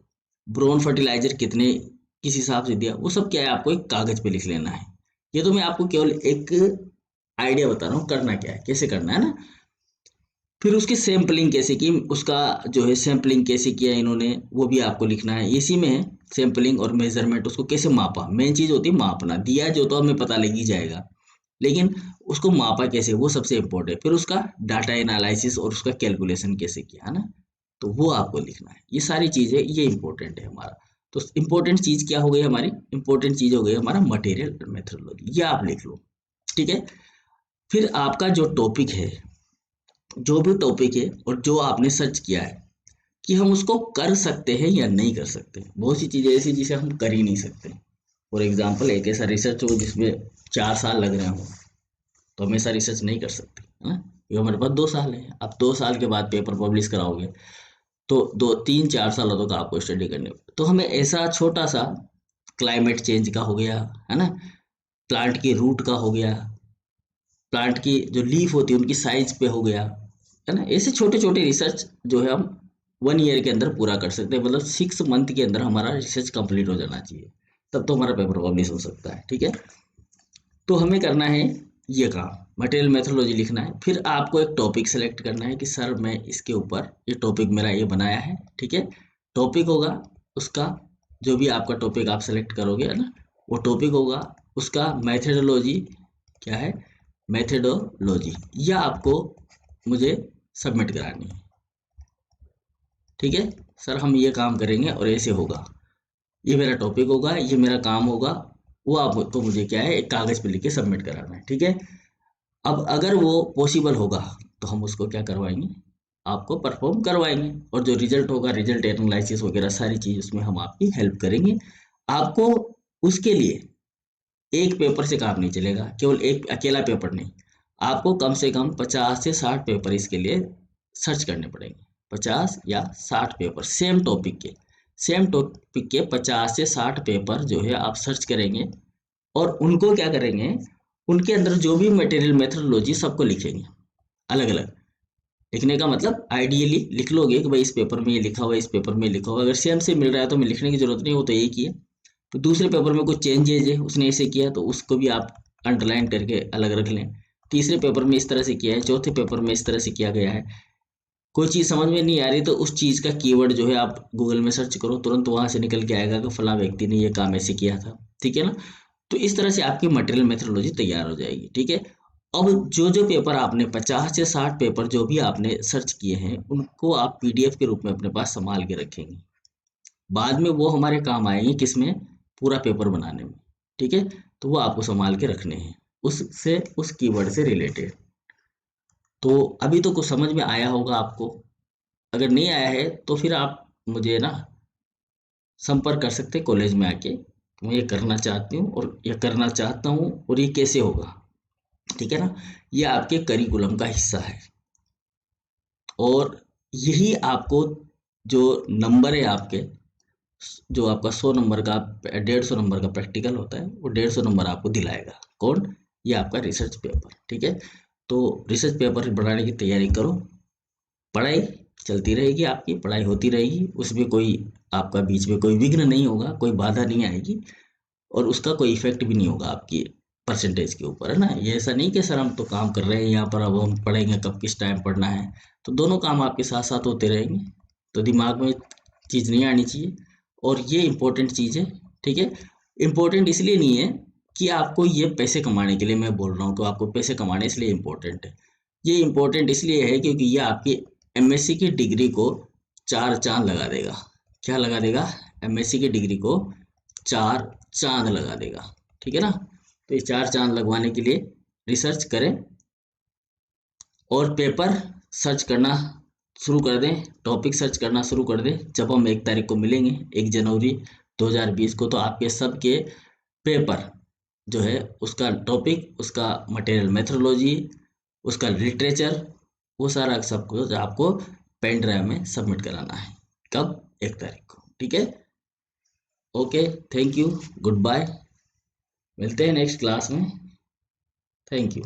ब्रोन फर्टिलाइजर कितने किस हिसाब से दिया, वो सब क्या है आपको एक कागज पे लिख लेना है। ये तो मैं आपको केवल एक आइडिया बता रहा हूँ करना क्या है, कैसे करना है ना। फिर उसकी सैम्पलिंग कैसे की, उसका जो है सैम्पलिंग कैसे किया इन्होंने वो भी आपको लिखना है। इसी में है सैम्पलिंग और मेजरमेंट, उसको कैसे मापा, मेन चीज होती है मापना। दिया जो तो हमें पता लग ही जाएगा, लेकिन उसको मापा कैसे वो सबसे इम्पोर्टेंट है। फिर उसका डाटा एनालिसिस और उसका कैलकुलेशन कैसे किया, है ना, तो वो आपको लिखना है। ये सारी चीजें ये इंपॉर्टेंट है हमारा। तो इंपॉर्टेंट चीज क्या हो गई हमारी, इंपॉर्टेंट चीज हो गई हमारा मटेरियल मेथोडोलॉजी, ये आप लिख लो, ठीक है। फिर आपका जो टॉपिक है, जो भी टॉपिक है और जो आपने सर्च किया है कि हम उसको कर सकते हैं या नहीं कर सकते। बहुत सी चीजें ऐसी जिसे हम कर ही नहीं सकते। फॉर एग्जाम्पल एक ऐसा रिसर्च हो जिसमें 4 साल लग रहे हो, तो हमेशा रिसर्च नहीं कर सकते, है ना। ये हमारे पास 2 साल है, अब 2 साल के बाद पेपर पब्लिश कराओगे तो 2 3 4 सालों तक आपको स्टडी करनी होगी। तो हमें ऐसा छोटा सा क्लाइमेट चेंज का हो गया, है ना, प्लांट की रूट का हो गया, प्लांट की जो लीफ होती है उनकी साइज पे हो गया, है ना। ऐसे छोटे छोटे रिसर्च जो है हम 1 ईयर के अंदर पूरा कर सकते हैं, मतलब 6 मंथ के अंदर हमारा रिसर्च कंप्लीट हो जाना चाहिए, तब तो हमारा पेपर पब्लिश हो सकता है, ठीक है। तो हमें करना है ये काम, मटेरियल मेथोडोलॉजी लिखना है। फिर आपको एक टॉपिक सेलेक्ट करना है कि सर मैं इसके ऊपर ये टॉपिक मेरा ये बनाया है, ठीक है। टॉपिक होगा उसका, जो भी आपका टॉपिक आप सेलेक्ट करोगे, है ना, वो टॉपिक होगा। उसका मेथोडोलॉजी क्या है, मेथोडोलॉजी, यह आपको मुझे सबमिट करानी है, ठीक है। सर हम ये काम करेंगे और ऐसे होगा, ये मेरा टॉपिक होगा, ये मेरा काम होगा, वो आपको मुझे क्या है एक कागज पे लिख के सबमिट कराना है, ठीक है। अब अगर वो पॉसिबल होगा तो हम उसको क्या करवाएंगे, आपको परफॉर्म करवाएंगे, और जो रिजल्ट होगा, रिजल्ट एनालिसिस वगैरह सारी चीज उसमें हम आपकी हेल्प करेंगे। आपको उसके लिए एक पेपर से काम नहीं चलेगा, केवल एक अकेला पेपर नहीं, आपको कम से कम 50 से 60 पेपर इसके लिए सर्च करने पड़ेंगे। 50 या 60 पेपर सेम टॉपिक के 50 से 60 पेपर जो है आप सर्च करेंगे, और उनको क्या करेंगे, उनके अंदर जो भी मटेरियल मेथोडोलॉजी सबको लिखेंगे अलग अलग। लिखने का मतलब आइडियली लिख लोगे कि भाई इस पेपर में ये लिखा हुआ है, इस पेपर में लिखा हुआ है, अगर सेम से मिल रहा है तो हमें लिखने की जरूरत नहीं, वो तो एक ही है। तो दूसरे पेपर में कुछ चेंजेज है, उसने ऐसे किया तो उसको भी आप अंडरलाइन करके अलग रख लें। तीसरे पेपर में इस तरह से किया है, चौथे पेपर में इस तरह से किया गया है। कोई चीज़ समझ में नहीं आ रही तो उस चीज़ का कीवर्ड जो है आप गूगल में सर्च करो, तुरंत वहां से निकल के आएगा कि फला व्यक्ति ने ये काम ऐसे किया था, ठीक है ना। तो इस तरह से आपकी मटेरियल मेथोडोलॉजी तैयार हो जाएगी, ठीक है। अब जो जो पेपर आपने 50 से 60 पेपर जो भी आपने सर्च किए हैं उनको आप पीडीएफ के रूप में अपने पास संभाल के रखेंगे। बाद में वो हमारे काम आएंगे किसमें, पूरा पेपर बनाने में, ठीक है। तो वो आपको संभाल के रखने हैं उससे, उस कीवर्ड से रिलेटेड। तो अभी तो कुछ समझ में आया होगा आपको। अगर नहीं आया है तो फिर आप मुझे ना संपर्क कर सकते हैं कॉलेज में आके, मैं ये करना चाहती हूँ और ये करना चाहता हूँ और ये कैसे होगा, ठीक है ना। ये आपके करिकुलम का हिस्सा है, और यही आपको जो नंबर है आपके, जो आपका 100 नंबर का 150 नंबर का प्रैक्टिकल होता है, वो 150 नंबर आपको दिलाएगा कौन, ये आपका रिसर्च पेपर, ठीक है। तो रिसर्च पेपर बनाने की तैयारी करो, पढ़ाई चलती रहेगी, आपकी पढ़ाई होती रहेगी, उसमें कोई आपका बीच में कोई विघ्न नहीं होगा, कोई बाधा नहीं आएगी, और उसका कोई इफेक्ट भी नहीं होगा आपकी परसेंटेज के ऊपर, है ना। ये ऐसा नहीं कि सर हम तो काम कर रहे हैं यहाँ पर, अब हम पढ़ेंगे कब, किस टाइम पढ़ना है। तो दोनों काम आपके साथ साथ होते रहेंगे, तो दिमाग में चीज़ नहीं आनी चाहिए। और ये इम्पोर्टेंट चीज़ है, ठीक है। इम्पोर्टेंट इसलिए नहीं है कि आपको ये पैसे कमाने के लिए मैं बोल रहा हूँ, तो आपको पैसे कमाने इसलिए इम्पोर्टेंट है। ये इम्पोर्टेंट इसलिए है क्योंकि ये आपकी एमएससी की डिग्री को 4 चांद लगा देगा। क्या लगा देगा, एमएससी की डिग्री को 4 चांद लगा देगा, ठीक है ना। तो ये 4 चांद लगवाने के लिए रिसर्च करें और पेपर सर्च करना शुरू कर दें, टॉपिक सर्च करना शुरू कर दें। जब हम 1 तारीख को मिलेंगे, 1 जनवरी 2020 को, तो आपके सबके पेपर जो है उसका टॉपिक, उसका मटेरियल मेथोडोलॉजी, उसका लिटरेचर, वो सारा सब कुछ आपको पेन ड्राइव में सबमिट कराना है। कब, 1 तारीख को, ठीक है। Okay, thank you, goodbye, मिलते हैं नेक्स्ट क्लास में। Thank you.